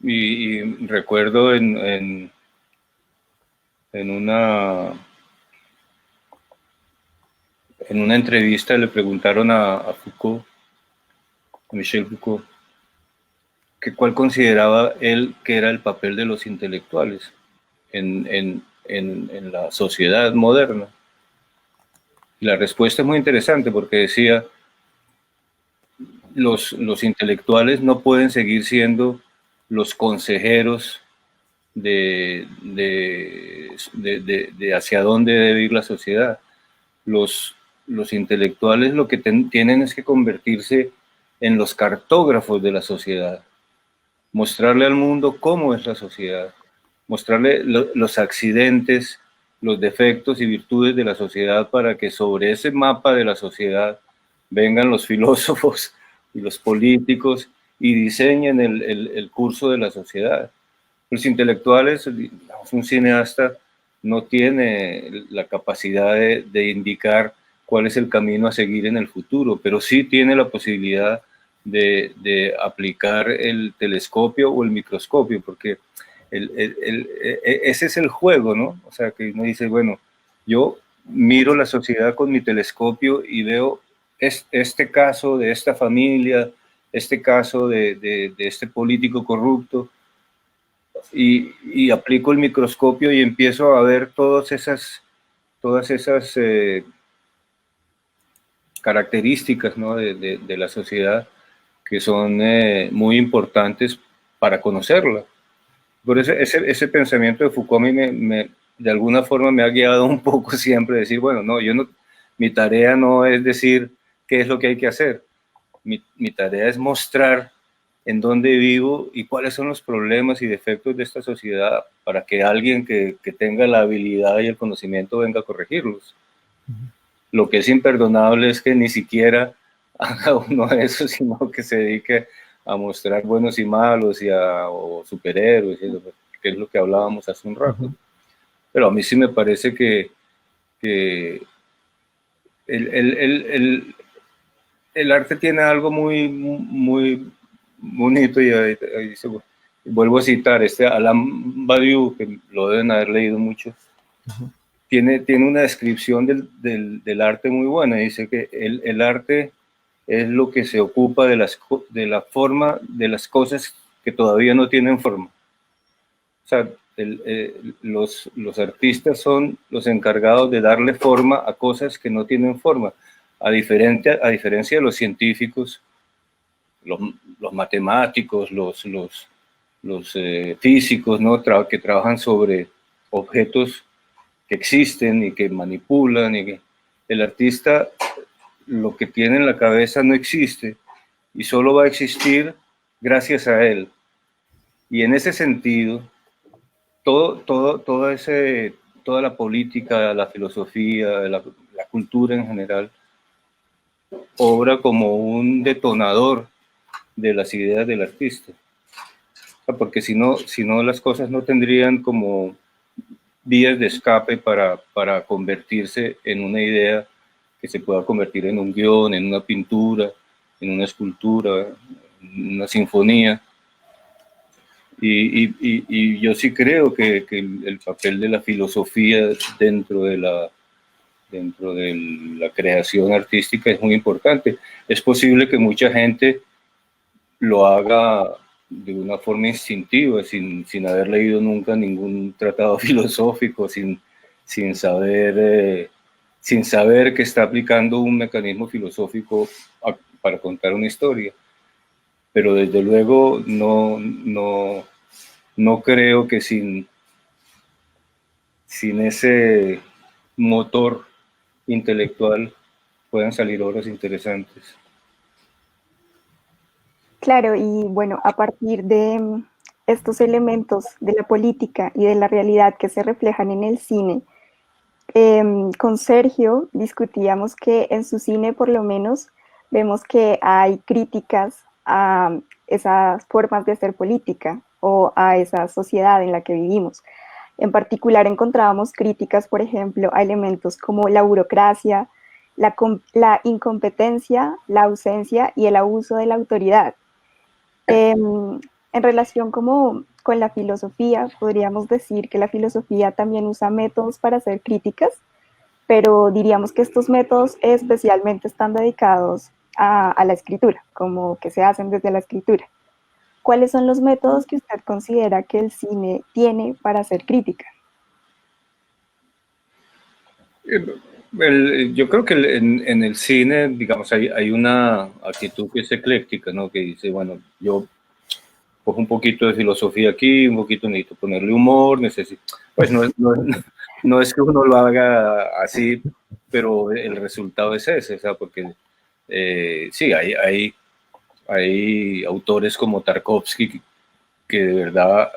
y recuerdo en una entrevista le preguntaron a Foucault, a Michel Foucault, que cuál consideraba él que era el papel de los intelectuales en la sociedad moderna. Y la respuesta es muy interesante porque decía, los intelectuales no pueden seguir siendo los consejeros de hacia dónde debe ir la sociedad. Los intelectuales lo que tienen es que convertirse en los cartógrafos de la sociedad, mostrarle al mundo cómo es la sociedad, mostrarle los accidentes, los defectos y virtudes de la sociedad para que sobre ese mapa de la sociedad vengan los filósofos y los políticos y diseñen el curso de la sociedad. Los intelectuales, un cineasta no tiene la capacidad de indicar cuál es el camino a seguir en el futuro, pero sí tiene la posibilidad de aplicar el telescopio o el microscopio, porque ese es el juego, ¿no? O sea, que uno dice, bueno, yo miro la sociedad con mi telescopio y veo este caso de esta familia, este caso de este político corrupto, y aplico el microscopio y empiezo a ver todas esas características, ¿no? de la sociedad que son muy importantes para conocerla. Por eso ese pensamiento de Foucault a mí de alguna forma me ha guiado un poco siempre a decir, bueno, no, mi tarea no es decir qué es lo que hay que hacer, mi tarea es mostrar en dónde vivo y cuáles son los problemas y defectos de esta sociedad para que alguien que tenga la habilidad y el conocimiento venga a corregirlos. Lo que es imperdonable es que ni siquiera haga uno eso, sino que se dedique a mostrar buenos y malos o superhéroes, que es lo que hablábamos hace un rato. Pero a mí sí me parece que el arte tiene algo muy, muy bonito, y ahí vuelvo a citar Alain Badiou, que lo deben haber leído mucho. Tiene una descripción del arte muy buena. Dice que el arte es lo que se ocupa de la forma de las cosas que todavía no tienen forma. O sea, los artistas son los encargados de darle forma a cosas que no tienen forma. A diferencia de los científicos, los matemáticos, los físicos, ¿no? Que trabajan sobre objetos que existen y que manipulan, y que el artista lo que tiene en la cabeza no existe y solo va a existir gracias a él. Y en ese sentido, toda la política, la filosofía, la cultura en general, obra como un detonador de las ideas del artista. Porque si no las cosas no tendrían como vías de escape para convertirse en una idea que se pueda convertir en un guión, en una pintura, en una escultura, en una sinfonía. Y yo sí creo que el papel de la filosofía dentro de la creación artística es muy importante. Es posible que mucha gente lo haga de una forma instintiva, sin haber leído nunca ningún tratado filosófico, sin saber que está aplicando un mecanismo filosófico para contar una historia. Pero desde luego no creo que sin ese motor intelectual puedan salir obras interesantes. Claro, y bueno, a partir de estos elementos de la política y de la realidad que se reflejan en el cine, con Sergio discutíamos que en su cine por lo menos vemos que hay críticas a esas formas de hacer política o a esa sociedad en la que vivimos. En particular encontrábamos críticas, por ejemplo, a elementos como la burocracia, la incompetencia, la ausencia y el abuso de la autoridad. En relación con la filosofía, podríamos decir que la filosofía también usa métodos para hacer críticas, pero diríamos que estos métodos especialmente están dedicados a la escritura, como que se hacen desde la escritura. ¿Cuáles son los métodos que usted considera que el cine tiene para hacer crítica? Yo creo que en el cine, digamos, hay una actitud que es ecléctica, ¿no? Que dice, bueno, yo cojo un poquito de filosofía aquí, un poquito necesito ponerle humor, pues no es que uno lo haga así, pero el resultado es ese, o sea, porque sí, hay autores como Tarkovsky que de verdad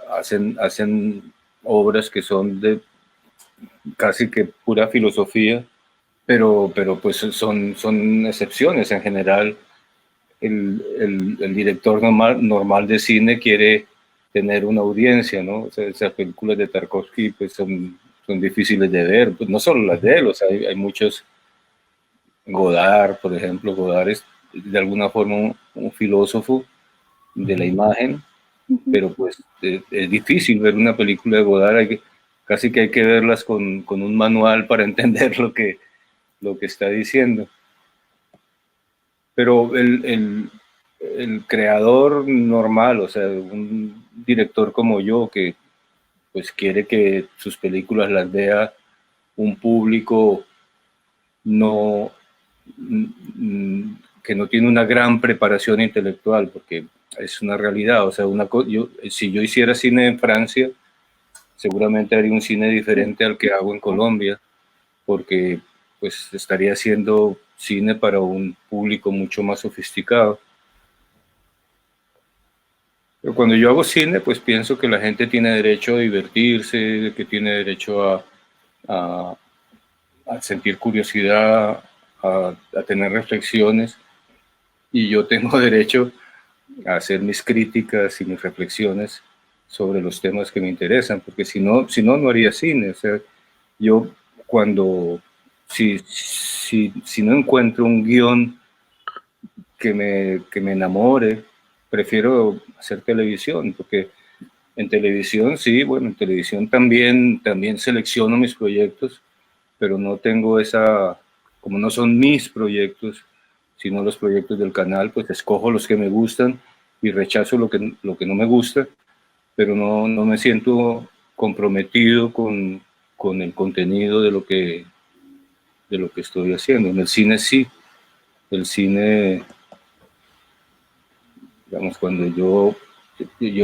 hacen obras que son de casi que pura filosofía, pero pues son excepciones. En general, el director normal de cine quiere tener una audiencia, ¿no? O sea, esas películas de Tarkovsky pues son difíciles de ver, pues no solo las de él, o sea, hay muchos. Godard, por ejemplo, Godard es de alguna forma un filósofo de la imagen, pero pues es difícil ver una película de Godard, casi que hay que verlas con un manual para entender lo que está diciendo. Pero el creador normal, o sea, un director como yo que pues quiere que sus películas las vea un público que no tiene una gran preparación intelectual, porque es una realidad. O sea, si yo hiciera cine en Francia, seguramente haría un cine diferente al que hago en Colombia, porque pues estaría haciendo cine para un público mucho más sofisticado. Pero cuando yo hago cine, pues pienso que la gente tiene derecho a divertirse, que tiene derecho a sentir curiosidad, a tener reflexiones, y yo tengo derecho a hacer mis críticas y mis reflexiones sobre los temas que me interesan, porque si no no haría cine. O sea, yo si no encuentro un guión que me enamore, prefiero hacer televisión, porque en televisión sí, bueno, en televisión también selecciono mis proyectos, pero no tengo como no son mis proyectos, sino los proyectos del canal, pues escojo los que me gustan y rechazo lo que no me gusta, pero no me siento comprometido con el contenido de lo que estoy haciendo. En el cine sí, El cine, digamos, cuando yo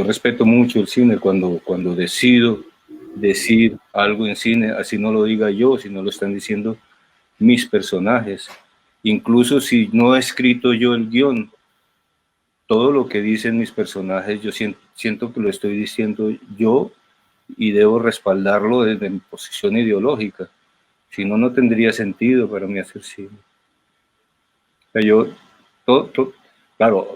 respeto mucho el cine, cuando decido decir algo en cine, así no lo diga yo, sino lo están diciendo mis personajes. Incluso si no he escrito yo el guión, todo lo que dicen mis personajes, yo siento que lo estoy diciendo yo y debo respaldarlo desde mi posición ideológica. Si no, no tendría sentido para mí hacer cine. O sea, claro,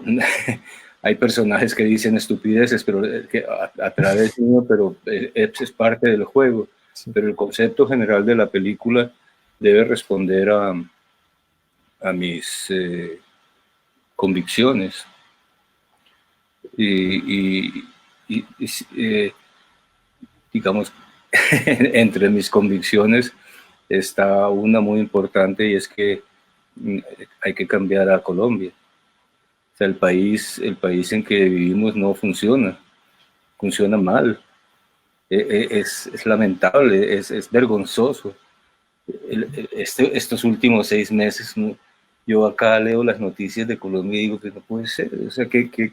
hay personajes que dicen estupideces, pero que a través mío, pero es parte del juego. Sí. Pero el concepto general de la película debe responder a mis convicciones. Digamos, entre mis convicciones está una muy importante, y es que hay que cambiar a Colombia. O sea, el país en que vivimos no funciona mal. Es lamentable, es vergonzoso. Estos últimos 6 meses, yo acá leo las noticias de Colombia y digo que no puede ser. O sea, ¿qué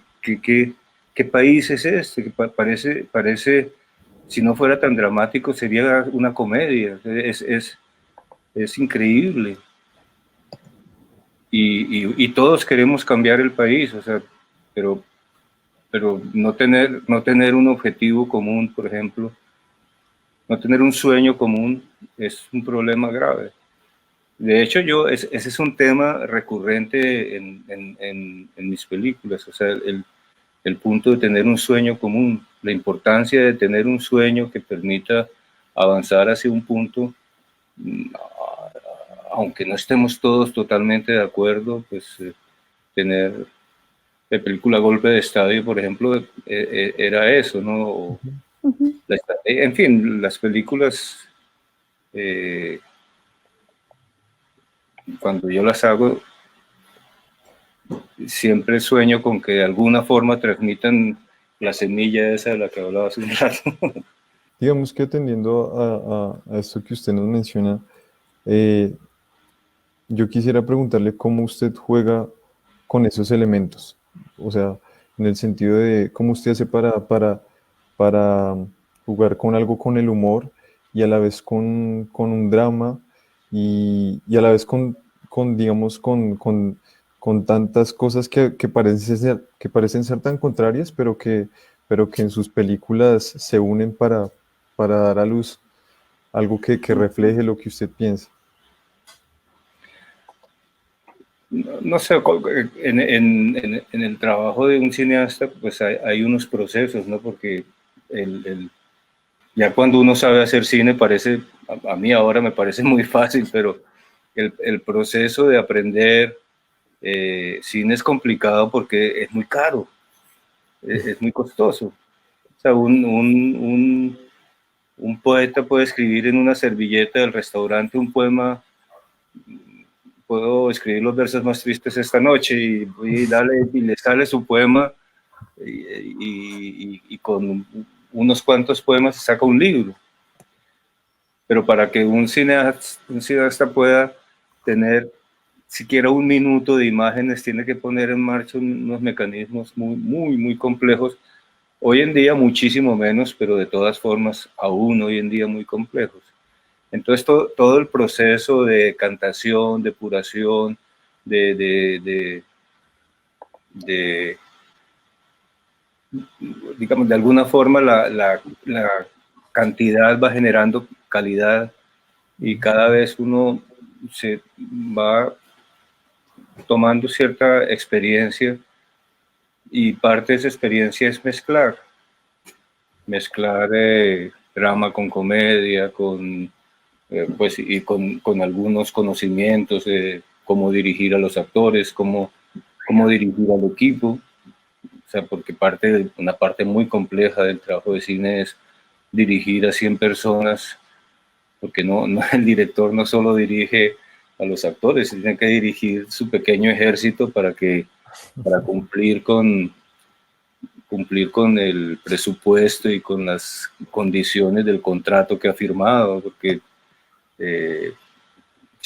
país es este? Que parece, si no fuera tan dramático, sería una comedia. Es increíble. Y todos queremos cambiar el país, o sea, pero no tener un objetivo común, por ejemplo, no tener un sueño común es un problema grave. De hecho, ese es un tema recurrente en mis películas, o sea, el punto de tener un sueño común, la importancia de tener un sueño que permita avanzar hacia un punto, aunque no estemos todos totalmente de acuerdo, pues tener la película Golpe de Estadio, por ejemplo, era eso, ¿no? En fin, las películas, cuando yo las hago, siempre sueño con que de alguna forma transmitan la semilla esa de la que hablaba hace un rato. Digamos que atendiendo a esto que usted nos menciona, yo quisiera preguntarle cómo usted juega con esos elementos. O sea, en el sentido de cómo usted hace para jugar con algo con el humor y a la vez con un drama y a la vez digamos, con tantas cosas que parecen ser tan contrarias, pero que en sus películas se unen para dar a luz algo que refleje lo que usted piensa. No sé, en el trabajo de un cineasta, pues hay unos procesos, ¿no? Porque ya cuando uno sabe hacer cine parece, a mí ahora me parece muy fácil, pero el proceso de aprender cine es complicado porque es muy caro, es muy costoso. O sea, un poeta puede escribir en una servilleta del restaurante un poema: puedo escribir los versos más tristes esta noche, y le sale su poema, y con unos cuantos poemas saca un libro. Pero para que un cineasta pueda tener siquiera un minuto de imágenes, tiene que poner en marcha unos mecanismos muy, muy, muy complejos. Hoy en día muchísimo menos, pero de todas formas aún hoy en día muy complejos. Entonces todo el proceso de cantación, depuración, digamos, de alguna forma la cantidad va generando calidad, y cada vez uno se va tomando cierta experiencia, y parte de esa experiencia es mezclar drama con comedia, pues, y con algunos conocimientos de cómo dirigir a los actores, cómo dirigir al equipo. O sea, porque una parte muy compleja del trabajo de cine es dirigir a 100 personas, porque el director no solo dirige a los actores, tiene que dirigir su pequeño ejército para cumplir con el presupuesto y con las condiciones del contrato que ha firmado, porque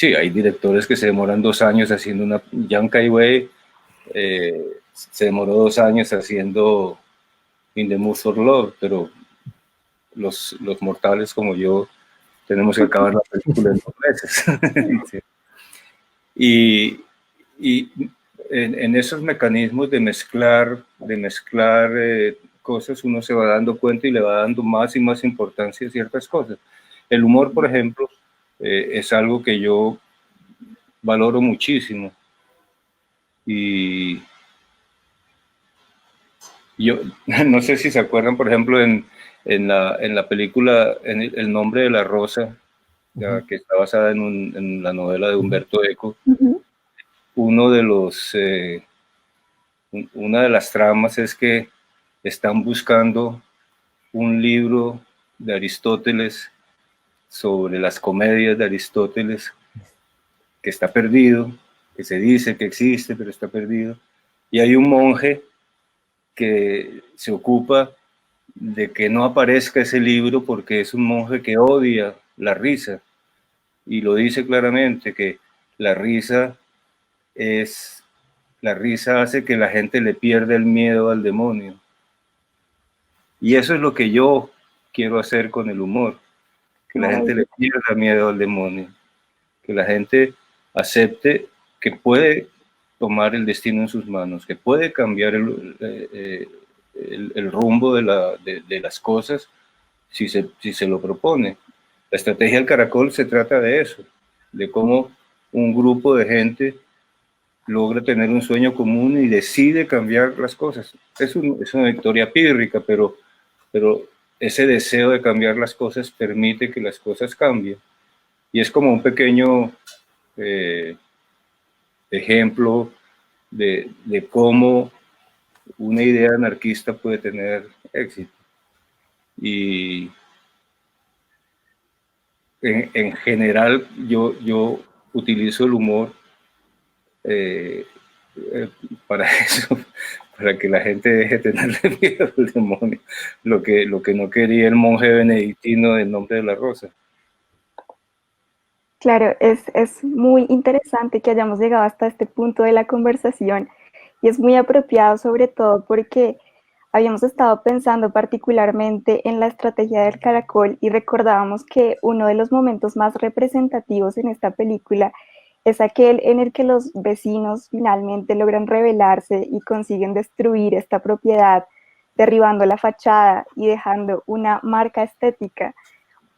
Sí, hay directores que se demoran 2 años haciendo una... Yang Kai-wei se demoró 2 años haciendo In the Mood for Love, pero los mortales como yo tenemos que acabar la película en 2 meses. Sí. Y en esos mecanismos de mezclar cosas, uno se va dando cuenta y le va dando más y más importancia a ciertas cosas. El humor, por ejemplo, es algo que yo valoro muchísimo. Y yo no sé si se acuerdan, por ejemplo, en la película en El nombre de la rosa, que está basada en la novela de Humberto Eco. Uno de los una de las tramas es que están buscando un libro de Aristóteles sobre las comedias de Aristóteles que está perdido, que se dice que existe, pero está perdido. Y hay un monje que se ocupa de que no aparezca ese libro porque es un monje que odia la risa. Y lo dice claramente, que la risa hace que la gente le pierda el miedo al demonio. Y eso es lo que yo quiero hacer con el humor, que la gente le pierda miedo al demonio, que la gente acepte que puede tomar el destino en sus manos, que puede cambiar el rumbo de las cosas si se lo propone. La estrategia del caracol se trata de eso, de cómo un grupo de gente logra tener un sueño común y decide cambiar las cosas. Es una victoria pírrica, pero ese deseo de cambiar las cosas permite que las cosas cambien. Y es como un pequeño ejemplo de cómo una idea anarquista puede tener éxito. Y en general yo utilizo el humor para eso, para que la gente deje de tenerle miedo al demonio, lo que no quería el monje benedictino del nombre de la rosa. Claro, es muy interesante que hayamos llegado hasta este punto de la conversación y es muy apropiado sobre todo porque habíamos estado pensando particularmente en la estrategia del caracol y recordábamos que uno de los momentos más representativos en esta película es aquel en el que los vecinos finalmente logran rebelarse y consiguen destruir esta propiedad, derribando la fachada y dejando una marca estética,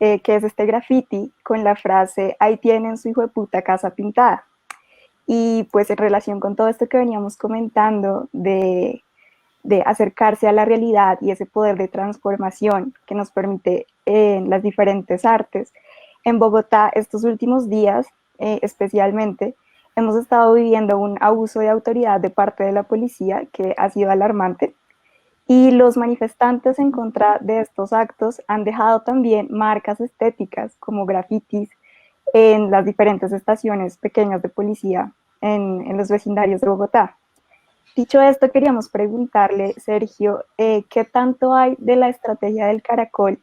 que es este graffiti con la frase "ahí tienen su hijo de puta casa pintada". Y pues en relación con todo esto que veníamos comentando de acercarse a la realidad y ese poder de transformación que nos permite en las diferentes artes, en Bogotá estos últimos días especialmente hemos estado viviendo un abuso de autoridad de parte de la policía que ha sido alarmante. Y los manifestantes en contra de estos actos han dejado también marcas estéticas como grafitis en las diferentes estaciones pequeñas de policía en los vecindarios de Bogotá. Dicho esto, queríamos preguntarle, Sergio, ¿qué tanto hay de la estrategia del caracol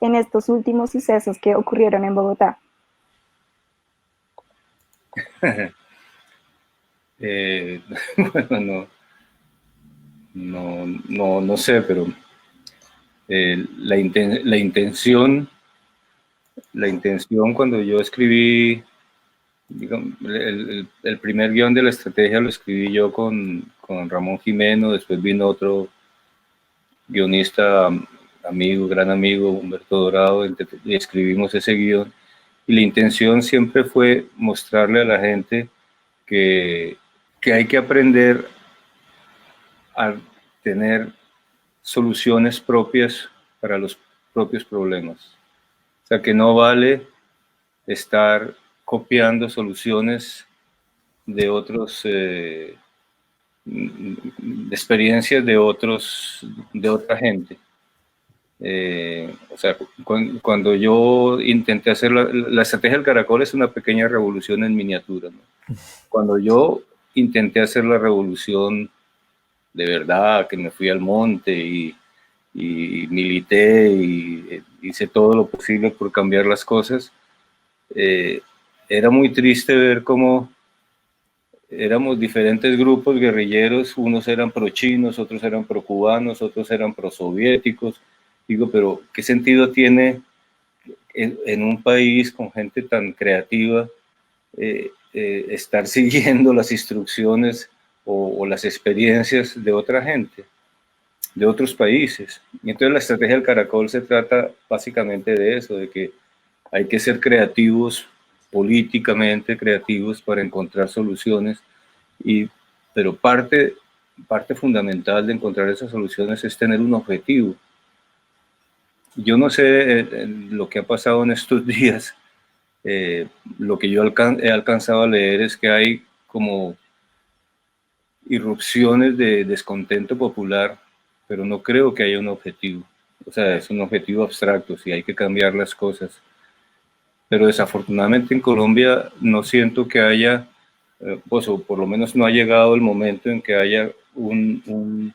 en estos últimos sucesos que ocurrieron en Bogotá? Bueno, no sé, pero la intención cuando yo escribí, digamos, el primer guión de la estrategia lo escribí yo con Ramón Jimeno, después vino otro guionista, amigo, gran amigo, Humberto Dorado, y escribimos ese guión. Y la intención siempre fue mostrarle a la gente que hay que aprender a tener soluciones propias para los propios problemas. O sea, que no vale estar copiando soluciones de otros, de experiencias de otra gente. O sea, cuando yo intenté hacer la estrategia del caracol es una pequeña revolución en miniatura, ¿no? Cuando yo intenté hacer la revolución de verdad, que me fui al monte y milité y hice todo lo posible por cambiar las cosas, era muy triste ver cómo éramos diferentes grupos guerrilleros, unos eran pro-chinos, otros eran pro-cubanos, otros eran pro-soviéticos. Digo, pero ¿qué sentido tiene en un país con gente tan creativa estar siguiendo las instrucciones o las experiencias de otra gente, de otros países? Y entonces la estrategia del Caracol se trata básicamente de eso, de que hay que ser creativos, políticamente creativos para encontrar soluciones, pero parte fundamental de encontrar esas soluciones es tener un objetivo. Yo no sé lo que ha pasado en estos días. Lo que yo he alcanzado a leer es que hay como irrupciones de descontento popular, pero no creo que haya un objetivo. O sea, es un objetivo abstracto, sí hay que cambiar las cosas. Pero desafortunadamente en Colombia no siento que haya, pues o por lo menos no ha llegado el momento en que haya un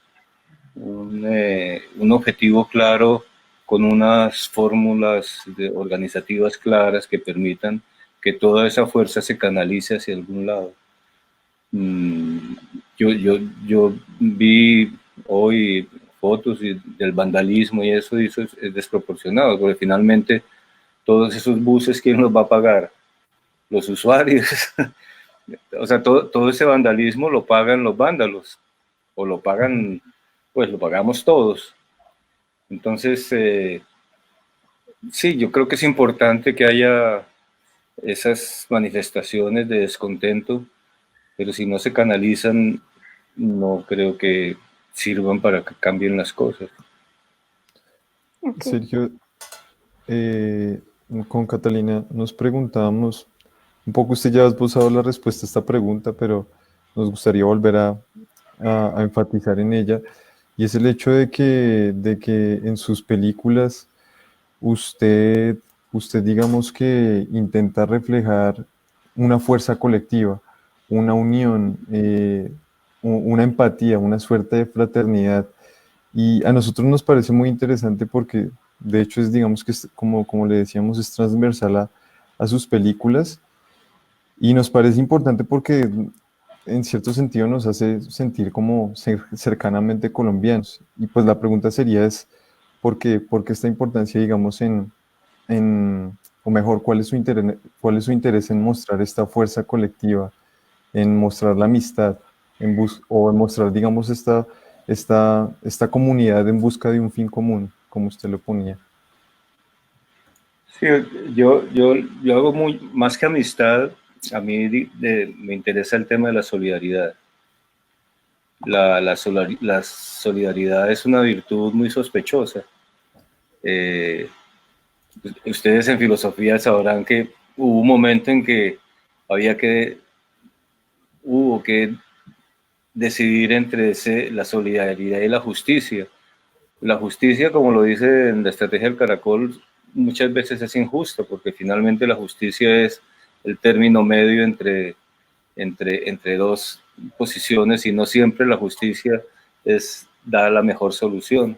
objetivo claro con unas fórmulas organizativas claras que permitan que toda esa fuerza se canalice hacia algún lado. Yo vi hoy fotos del vandalismo y eso es desproporcionado, porque finalmente todos esos buses, ¿quién los va a pagar? Los usuarios. O sea, todo ese vandalismo lo pagan los vándalos, o lo pagan, pues lo pagamos todos. Entonces, sí, yo creo que es importante que haya esas manifestaciones de descontento, pero si no se canalizan, no creo que sirvan para que cambien las cosas. Okay. Sergio, con Catalina nos preguntábamos, un poco usted ya ha esbozado la respuesta a esta pregunta, pero nos gustaría volver a enfatizar en ella, y es el hecho de que en sus películas usted digamos que intenta reflejar una fuerza colectiva, una unión, una empatía, una suerte de fraternidad. Y a nosotros nos parece muy interesante porque, de hecho, digamos que como le decíamos, es transversal a sus películas. Y nos parece importante porque, en cierto sentido, nos hace sentir como cercanamente colombianos. Y pues la pregunta sería es, ¿por qué esta importancia, digamos, o mejor, cuál es su interés en mostrar esta fuerza colectiva, en mostrar la amistad, o en mostrar, digamos, esta comunidad en busca de un fin común, como usted lo ponía? Sí, yo hago más que amistad, a mí me interesa el tema de la solidaridad. La solidaridad es una virtud muy sospechosa. Ustedes en filosofía sabrán que hubo un momento en que hubo que decidir entre la solidaridad y la justicia. La justicia, como lo dice en la estrategia del Caracol, muchas veces es injusta, porque finalmente la justicia es el término medio entre dos posiciones, y no siempre la justicia da la mejor solución.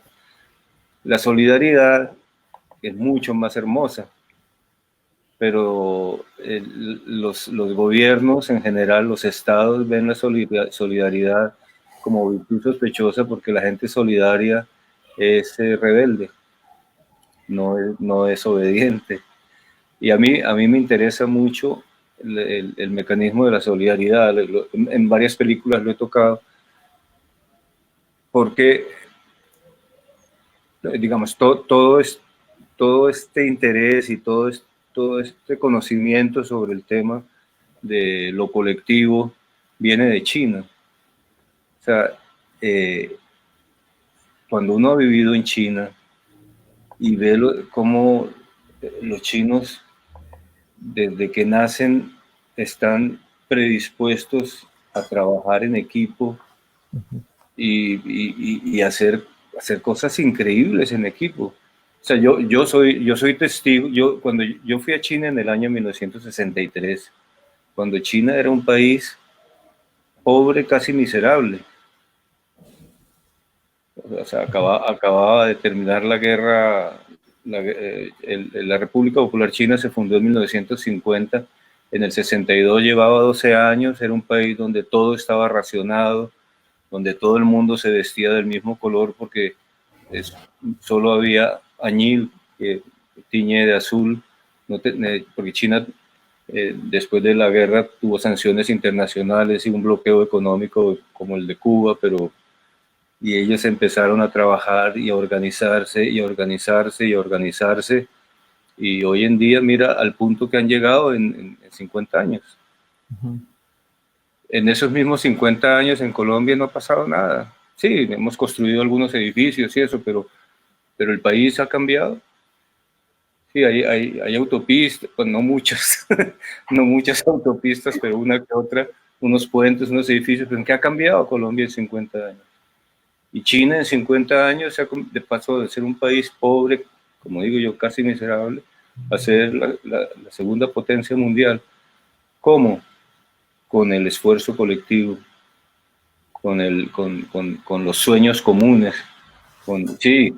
La solidaridad es mucho más hermosa, pero los gobiernos en general, los estados, ven la solidaridad como virtud sospechosa, porque la gente solidaria es rebelde, no es obediente. Y a mí me interesa mucho el mecanismo de la solidaridad. En varias películas lo he tocado, porque, digamos, todo este interés y todo este conocimiento sobre el tema de lo colectivo viene de China. O sea, cuando uno ha vivido en China y ve cómo los chinos, desde que nacen, están predispuestos a trabajar en equipo y hacer cosas increíbles en equipo. O sea, yo soy testigo. Cuando yo fui a China en el año 1963, cuando China era un país pobre, casi miserable. O sea, acababa de terminar la guerra. La República Popular China se fundó en 1950 En el 62 llevaba 12 años, era un país donde todo estaba racionado, donde todo el mundo se vestía del mismo color porque solo había añil que tiñe de azul, porque China después de la guerra tuvo sanciones internacionales y un bloqueo económico como el de Cuba, y ellos empezaron a trabajar y a organizarse y a organizarse y a organizarse, y hoy en día mira al punto que han llegado en 50 años. En esos mismos 50 años en Colombia no ha pasado nada. Sí, hemos construido algunos edificios y eso, pero el país ha cambiado. Sí, hay autopistas, pues no muchas, no muchas autopistas, pero una que otra, unos puentes, unos edificios. ¿Pero en qué ha cambiado Colombia en 50 años? Y China en 50 años pasó de ser un país pobre, como digo yo, casi miserable, a ser la segunda potencia mundial. ¿Cómo? Con el esfuerzo colectivo, con los sueños comunes. Sí,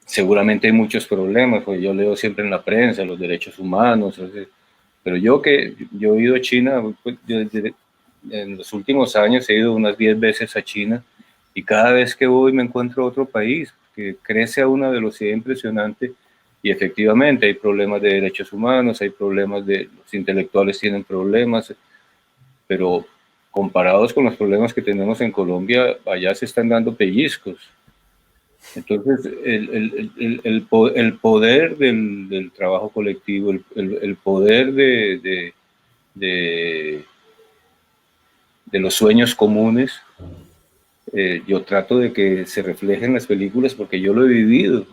seguramente hay muchos problemas, pues yo leo siempre en la prensa los derechos humanos, pero yo he ido a China, pues, en los últimos años he ido unas 10 veces a China, y cada vez que voy me encuentro otro país que crece a una velocidad impresionante, y efectivamente hay problemas de derechos humanos, hay problemas los intelectuales tienen problemas, pero comparados con los problemas que tenemos en Colombia, allá se están dando pellizcos. Entonces, el poder del trabajo colectivo, el poder de los sueños comunes, yo trato de que se reflejen en las películas porque yo lo he vivido.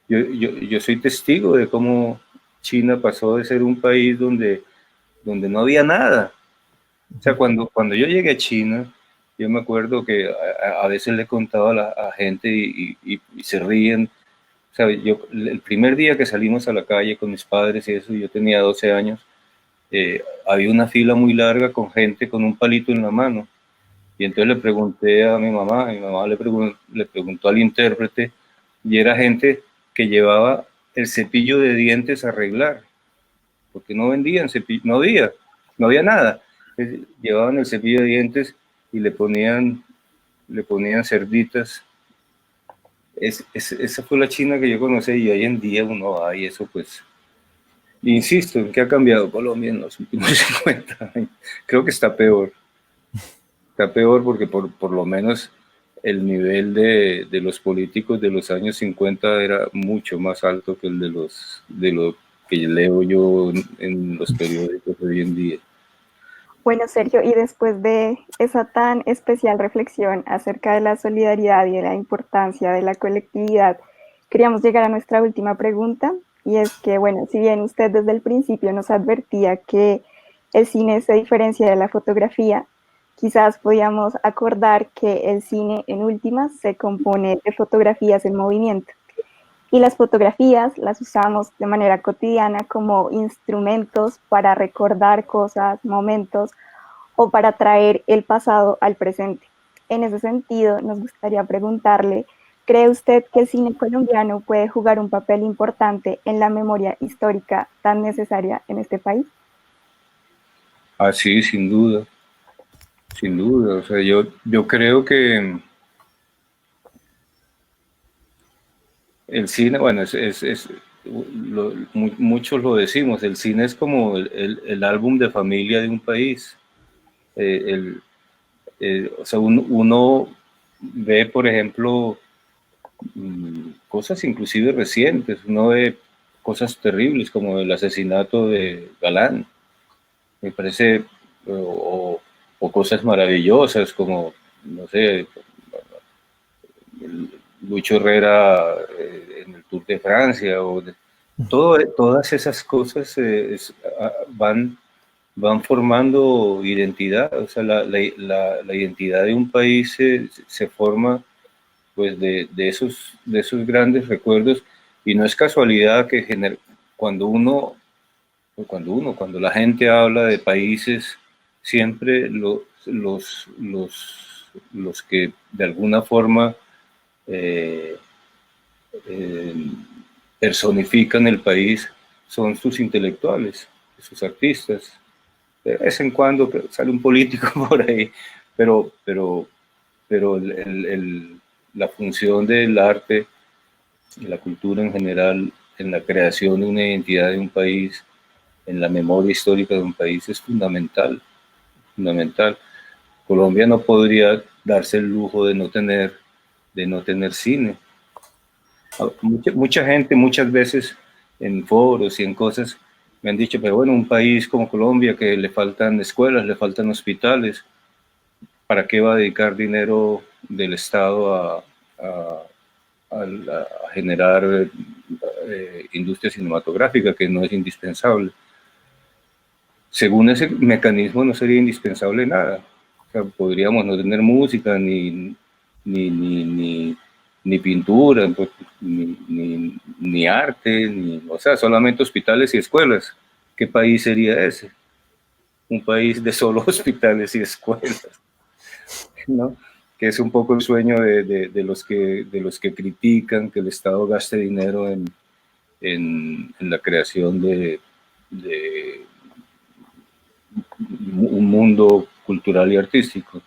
Yo soy testigo de cómo China pasó de ser un país donde no había nada. O sea, cuando yo llegué a China, yo me acuerdo que a veces le contaba a gente y se ríen. O sea, el primer día que salimos a la calle con mis padres y eso, yo tenía 12 años, había una fila muy larga con gente con un palito en la mano. Y entonces le pregunté a mi mamá le preguntó al intérprete, y era gente que llevaba el cepillo de dientes a arreglar, porque no vendían cepillo, no había nada. Llevaban el cepillo de dientes y le ponían cerditas. Esa fue la China que yo conocí, y hoy en día uno va y eso pues... Insisto, ¿en qué ha cambiado Colombia en los últimos 50 años? Creo que está peor. Está peor porque por lo menos el nivel de los políticos de los años 50 era mucho más alto que el de lo que leo yo en los periódicos hoy en día. Bueno, Sergio, y después de esa tan especial reflexión acerca de la solidaridad y de la importancia de la colectividad, queríamos llegar a nuestra última pregunta, y es que, bueno, si bien usted desde el principio nos advertía que el cine se diferencia de la fotografía, quizás podíamos acordar que el cine en últimas se compone de fotografías en movimiento. Y las fotografías las usamos de manera cotidiana como instrumentos para recordar cosas, momentos, o para traer el pasado al presente. En ese sentido, nos gustaría preguntarle, ¿cree usted que el cine colombiano puede jugar un papel importante en la memoria histórica tan necesaria en este país? Ah, sí, sin duda. Sin duda. O sea, yo creo que el cine, bueno, muchos lo decimos, el cine es como el álbum de familia de un país. O sea, uno ve, por ejemplo, cosas inclusive recientes, uno ve cosas terribles como el asesinato de Galán, me parece, o cosas maravillosas como, no sé, Lucho Herrera en el Tour de Francia, todas esas cosas van formando identidad. O sea, la identidad de un país se forma pues de esos grandes recuerdos, y no es casualidad que cuando la gente habla de países, siempre los que de alguna forma eh, eh, personifican el país son sus intelectuales, sus artistas. de vez en cuando sale un político por ahí, pero la función del arte y la cultura en general en la creación de una identidad de un país, en la memoria histórica de un país es fundamental, fundamental. Colombia no podría darse el lujo de no tener cine. Mucha gente muchas veces en foros y en cosas me han dicho, pero bueno, un país como Colombia que le faltan escuelas, le faltan hospitales, ¿para qué va a dedicar dinero del Estado a generar industria cinematográfica que no es indispensable? Según ese mecanismo no sería indispensable nada. O sea, podríamos no tener música, ni pintura, pues, ni arte, o sea, solamente hospitales y escuelas. ¿Qué país sería ese? Un país de solo hospitales y escuelas, ¿no? Que es un poco el sueño de los que critican que el Estado gaste dinero en la creación de un mundo cultural y artístico.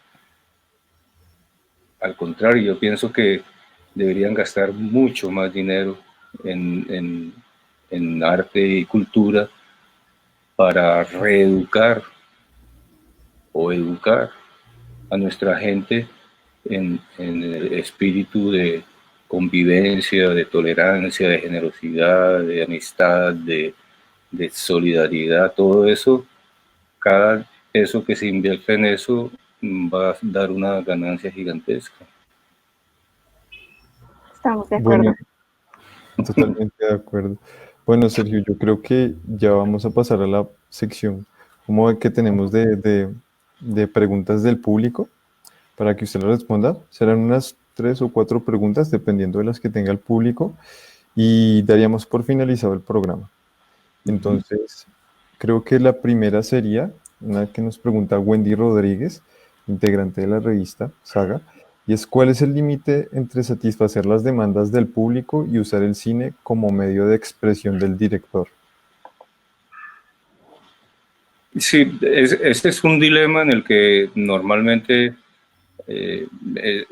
Al contrario, yo pienso que deberían gastar mucho más dinero en arte y cultura para reeducar o educar a nuestra gente en el espíritu de convivencia, de tolerancia, de generosidad, de amistad, de solidaridad, todo eso. Cada peso que se invierte en eso va a dar una ganancia gigantesca. Estamos de Bueno, acuerdo. totalmente de acuerdo. Bueno, Sergio, yo creo que ya vamos a pasar a la sección como que tenemos de preguntas del público para que usted las responda. Serán unas 3 o 4 preguntas dependiendo de las que tenga el público y daríamos por finalizado el programa. Entonces, creo que la primera sería una que nos pregunta Wendy Rodríguez, integrante de la revista Saga, y es ¿cuál es el límite entre satisfacer las demandas del público y usar el cine como medio de expresión del director? Sí, ese es un dilema en el que normalmente, eh, eh,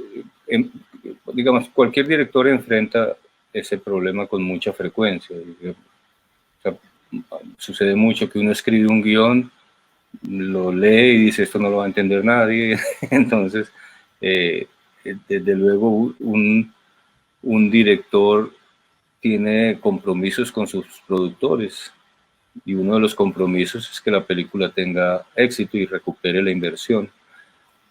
digamos, cualquier director enfrenta ese problema con mucha frecuencia. O sea, sucede mucho que uno escribe un guión, lo lee y dice esto no lo va a entender nadie. Entonces, eh, desde luego un director tiene compromisos con sus productores y uno de los compromisos es que la película tenga éxito y recupere la inversión.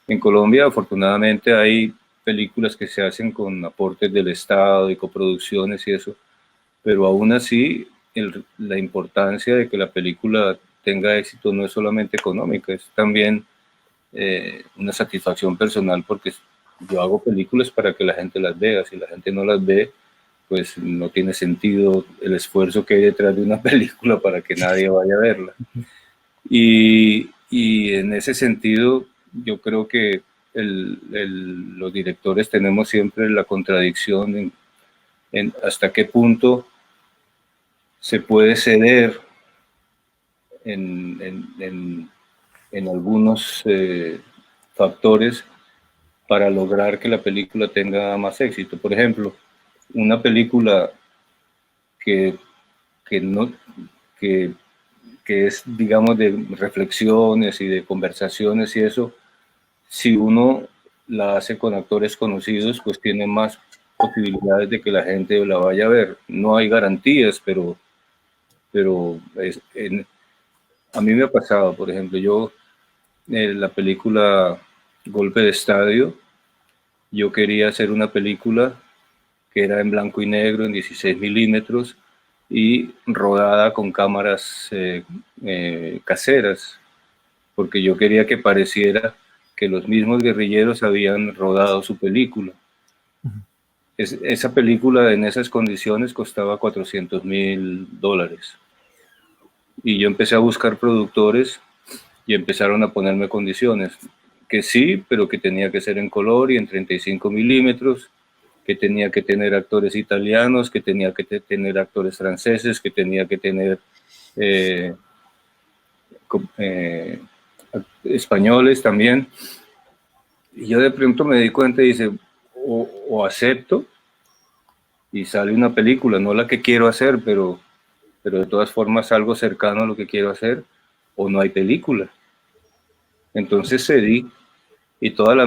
En Colombia, afortunadamente, hay películas que se hacen con aportes del Estado y coproducciones y eso, pero aún así la importancia de que la película tenga éxito no es solamente económica, es también una satisfacción personal porque yo hago películas para que la gente las vea. Si la gente no las ve, pues no tiene sentido el esfuerzo que hay detrás de una película para que nadie vaya a verla. Y en ese sentido, yo creo que los directores tenemos siempre la contradicción en hasta qué punto se puede ceder en algunos factores para lograr que la película tenga más éxito. Por ejemplo, una película que, que, no, que, que es, digamos, de reflexiones y de conversaciones y eso, si uno la hace con actores conocidos, pues tiene más posibilidades de que la gente la vaya a ver. No hay garantías, pero a mí me ha pasado, por ejemplo, yo la película Golpe de Estadio, yo quería hacer una película que era en blanco y negro, en 16 milímetros, y rodada con cámaras caseras, porque yo quería que pareciera que los mismos guerrilleros habían rodado su película. Esa película en esas condiciones costaba $400,000. Y yo empecé a buscar productores y empezaron a ponerme condiciones, que sí, pero que tenía que ser en color y en 35 milímetros, que tenía que tener actores italianos, que tenía que tener actores franceses, que tenía que tener españoles también. Y yo de pronto me di cuenta y dice, o acepto y sale una película, no la que quiero hacer, pero de todas formas algo cercano a lo que quiero hacer, o no hay película. Entonces cedí, y toda la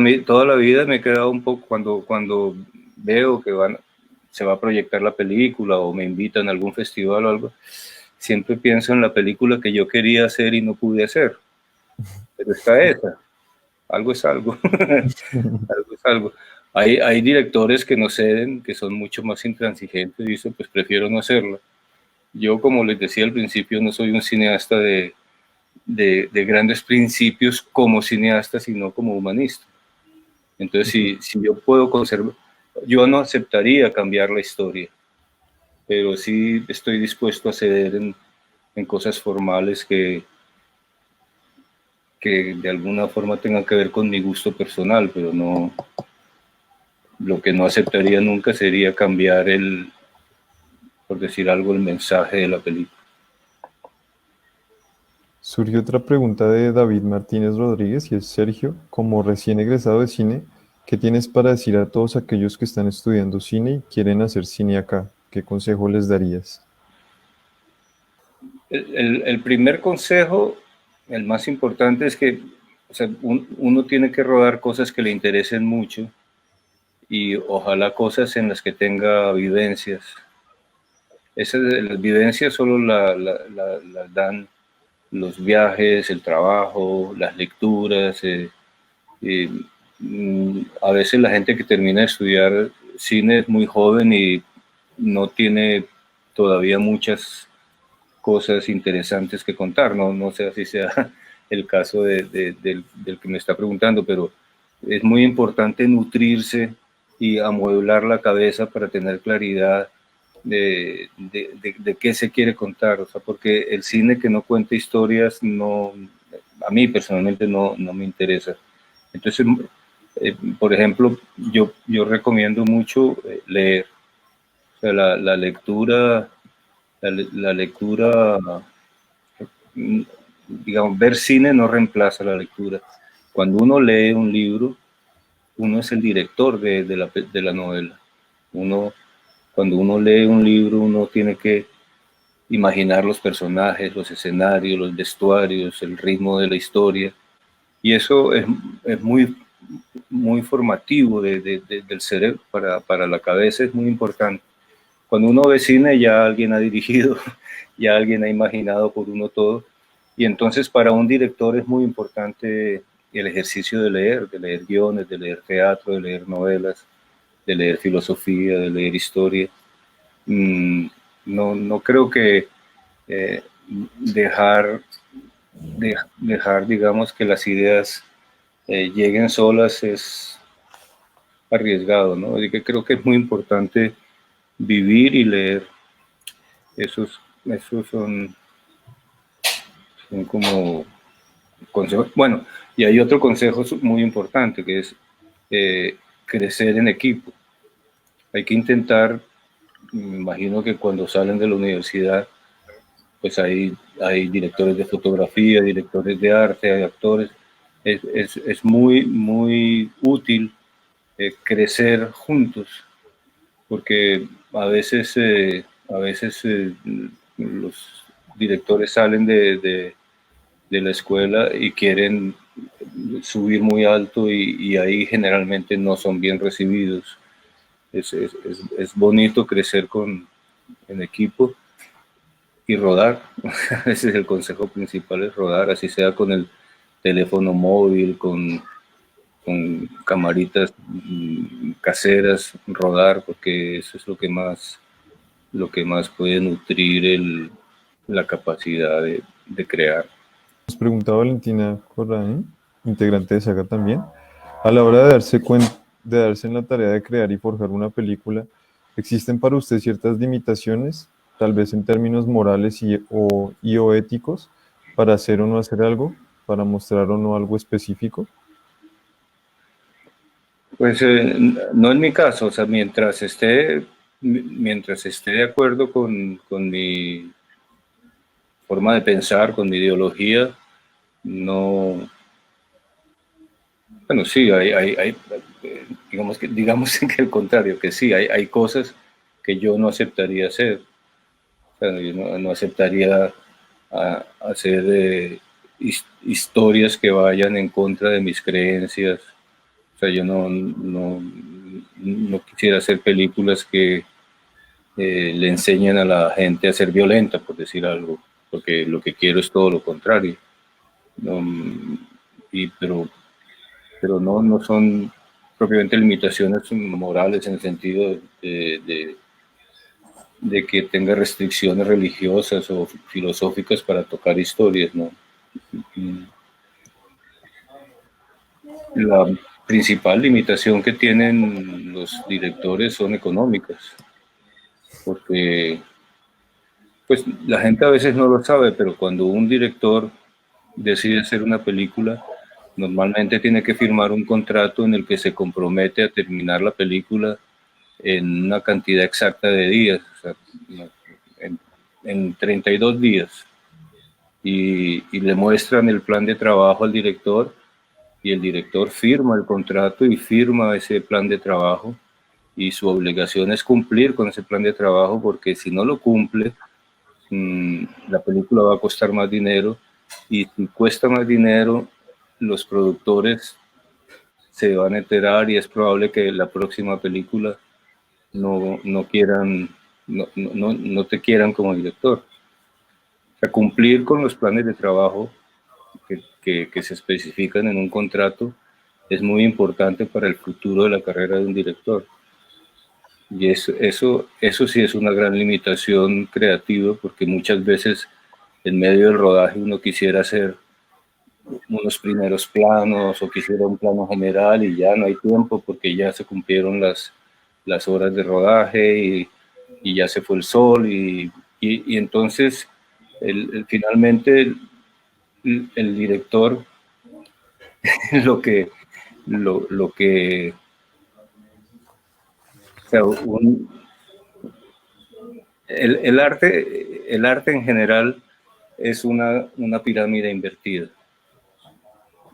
vida me he quedado un poco, cuando veo que se va a proyectar la película o me invitan a algún festival o algo, siempre pienso en la película que yo quería hacer y no pude hacer. Pero está esa, algo es algo, algo es algo. Hay directores que no ceden, que son mucho más intransigentes y dicen, pues prefiero no hacerlo. Yo, como les decía al principio, no soy un cineasta de grandes principios como cineasta, sino como humanista. Entonces, si yo puedo conservar, yo no aceptaría cambiar la historia, pero sí estoy dispuesto a ceder en cosas formales que de alguna forma tengan que ver con mi gusto personal, pero no, lo que no aceptaría nunca sería cambiar por decir algo, el mensaje de la película. Surgió otra pregunta de David Martínez Rodríguez y es: Sergio, como recién egresado de cine, ¿qué tienes para decir a todos aquellos que están estudiando cine y quieren hacer cine acá? ¿Qué consejo les darías? El primer consejo, el más importante, es que, o sea, uno tiene que rodar cosas que le interesen mucho y ojalá cosas en las que tenga vivencias. Las vivencias solo las dan los viajes, el trabajo, las lecturas. A veces la gente que termina de estudiar cine es muy joven y no tiene todavía muchas cosas interesantes que contar. No sé si sea el caso del que me está preguntando, pero es muy importante nutrirse y amueblar la cabeza para tener claridad de qué se quiere contar. O sea, porque el cine que no cuenta historias, no, a mí personalmente no me interesa. Entonces, por ejemplo, yo recomiendo mucho leer. O sea, la lectura, la lectura, digamos, ver cine no reemplaza la lectura. Cuando uno lee un libro, uno es el director de la novela. Cuando uno lee un libro, uno tiene que imaginar los personajes, los escenarios, los vestuarios, el ritmo de la historia. Y eso es muy formativo del cerebro para la cabeza, es muy importante. Cuando uno ve cine, ya alguien ha dirigido, ya alguien ha imaginado por uno todo. Y entonces para un director es muy importante el ejercicio de leer guiones, de leer teatro, de leer novelas, de leer filosofía, de leer historia. No creo que dejar, digamos, que las ideas lleguen solas es arriesgado, ¿no? Así que creo que es muy importante vivir y leer. Esos son como consejos. Bueno, y hay otro consejo muy importante, que es crecer en equipo. Hay que intentar, me imagino que cuando salen de la universidad, pues hay directores de fotografía, directores de arte, hay actores. Es muy útil crecer juntos, porque a veces los directores salen de la escuela y quieren subir muy alto y ahí generalmente no son bien recibidos. Es bonito crecer en equipo y rodar. Ese es el consejo principal, es rodar, así sea con el teléfono móvil, con camaritas caseras, rodar, porque eso es lo que más puede nutrir la capacidad de crear. Nos pregunta Valentina Corraín, integrante de Saga también: a la hora de darse en la tarea de crear y forjar una película, ¿existen para usted ciertas limitaciones, tal vez en términos morales o éticos, para hacer o no hacer algo, para mostrar o no algo específico? Pues no en mi caso, o sea, mientras esté de acuerdo con mi forma de pensar, con mi ideología, no, bueno, sí, digamos que al contrario, que sí, hay cosas que yo no aceptaría hacer. O sea, yo no aceptaría hacer historias que vayan en contra de mis creencias. O sea, yo no quisiera hacer películas que le enseñen a la gente a ser violenta, por decir algo, porque lo que quiero es todo lo contrario. No, pero no son propiamente limitaciones morales en el sentido de que tenga restricciones religiosas o filosóficas para tocar historias, ¿no? La principal limitación que tienen los directores son económicas, porque pues la gente a veces no lo sabe, pero cuando un director decide hacer una película, normalmente tiene que firmar un contrato en el que se compromete a terminar la película en una cantidad exacta de días, o sea, en 32 días. Y le muestran el plan de trabajo al director y el director firma el contrato y firma ese plan de trabajo y su obligación es cumplir con ese plan de trabajo porque si no lo cumple, la película va a costar más dinero y si cuesta más dinero, los productores se van a enterar y es probable que la próxima película no quieran, no te quieran como director. O sea, cumplir con los planes de trabajo que se especifican en un contrato es muy importante para el futuro de la carrera de un director. Y eso sí es una gran limitación creativa porque muchas veces en medio del rodaje uno quisiera hacer unos primeros planos o quisiera un plano general y ya no hay tiempo porque ya se cumplieron las horas de rodaje y ya se fue el sol y entonces finalmente el director lo que o sea, el arte en general es una pirámide invertida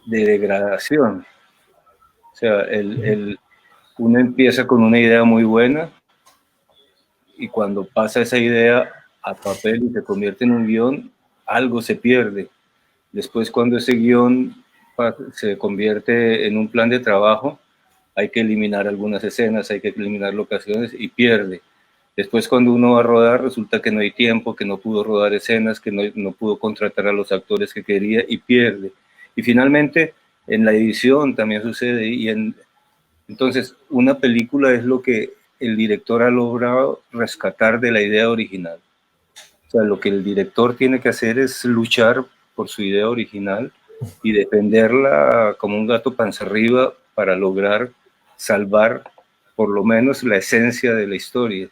de degradación. O sea, uno empieza con una idea muy buena y cuando pasa esa idea a papel y se convierte en un guión, algo se pierde. Después, cuando ese guión se convierte en un plan de trabajo, hay que eliminar algunas escenas, hay que eliminar locaciones y pierde. Después, cuando uno va a rodar, resulta que no hay tiempo, que no pudo rodar escenas, que no pudo contratar a los actores que quería y pierde. Y finalmente, en la edición también sucede. Entonces, una película es lo que el director ha logrado rescatar de la idea original. O sea, lo que el director tiene que hacer es luchar por su idea original y defenderla como un gato panza arriba para lograr salvar por lo menos la esencia de la historia.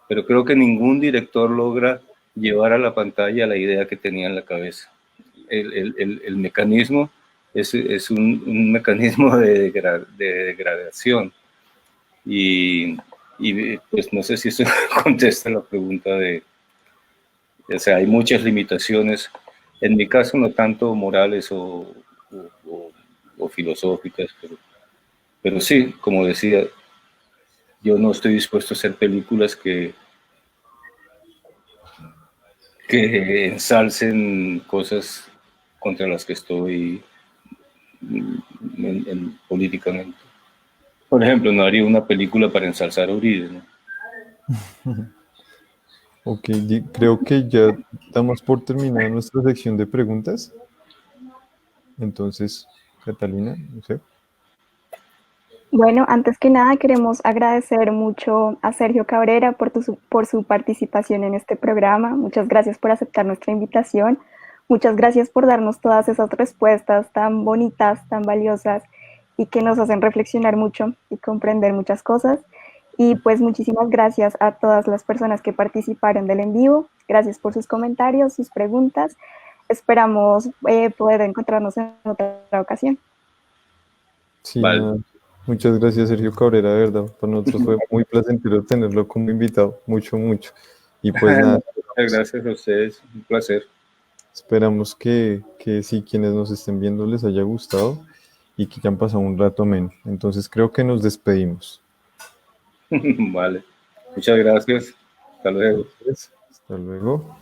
Pero creo que ningún director logra llevar a la pantalla la idea que tenía en la cabeza. El mecanismo es un mecanismo de degradación. Y pues no sé si eso contesta la pregunta o sea, hay muchas limitaciones, en mi caso no tanto morales o filosóficas, pero sí, como decía, yo no estoy dispuesto a hacer películas que ensalcen cosas contra las que estoy políticamente. Por ejemplo, no haría una película para ensalzar a Uribe, ¿no? Ok, creo que ya estamos por terminar nuestra sección de preguntas. Entonces, Catalina, no sé. Bueno, antes que nada queremos agradecer mucho a Sergio Cabrera por su participación en este programa. Muchas gracias por aceptar nuestra invitación. Muchas gracias por darnos todas esas respuestas tan bonitas, tan valiosas y que nos hacen reflexionar mucho y comprender muchas cosas. Y pues muchísimas gracias a todas las personas que participaron del en vivo. Gracias por sus comentarios, sus preguntas. Esperamos poder encontrarnos en otra ocasión. Sí, vale. Muchas gracias, Sergio Cabrera, de verdad. Para nosotros fue muy placentero tenerlo como invitado. Mucho. Y pues nada. Muchas gracias a ustedes. Un placer. Esperamos que sí, quienes nos estén viendo les haya gustado y que hayan pasado un rato ameno. Entonces creo que nos despedimos. Vale. Muchas gracias. Hasta luego. Gracias. Hasta luego.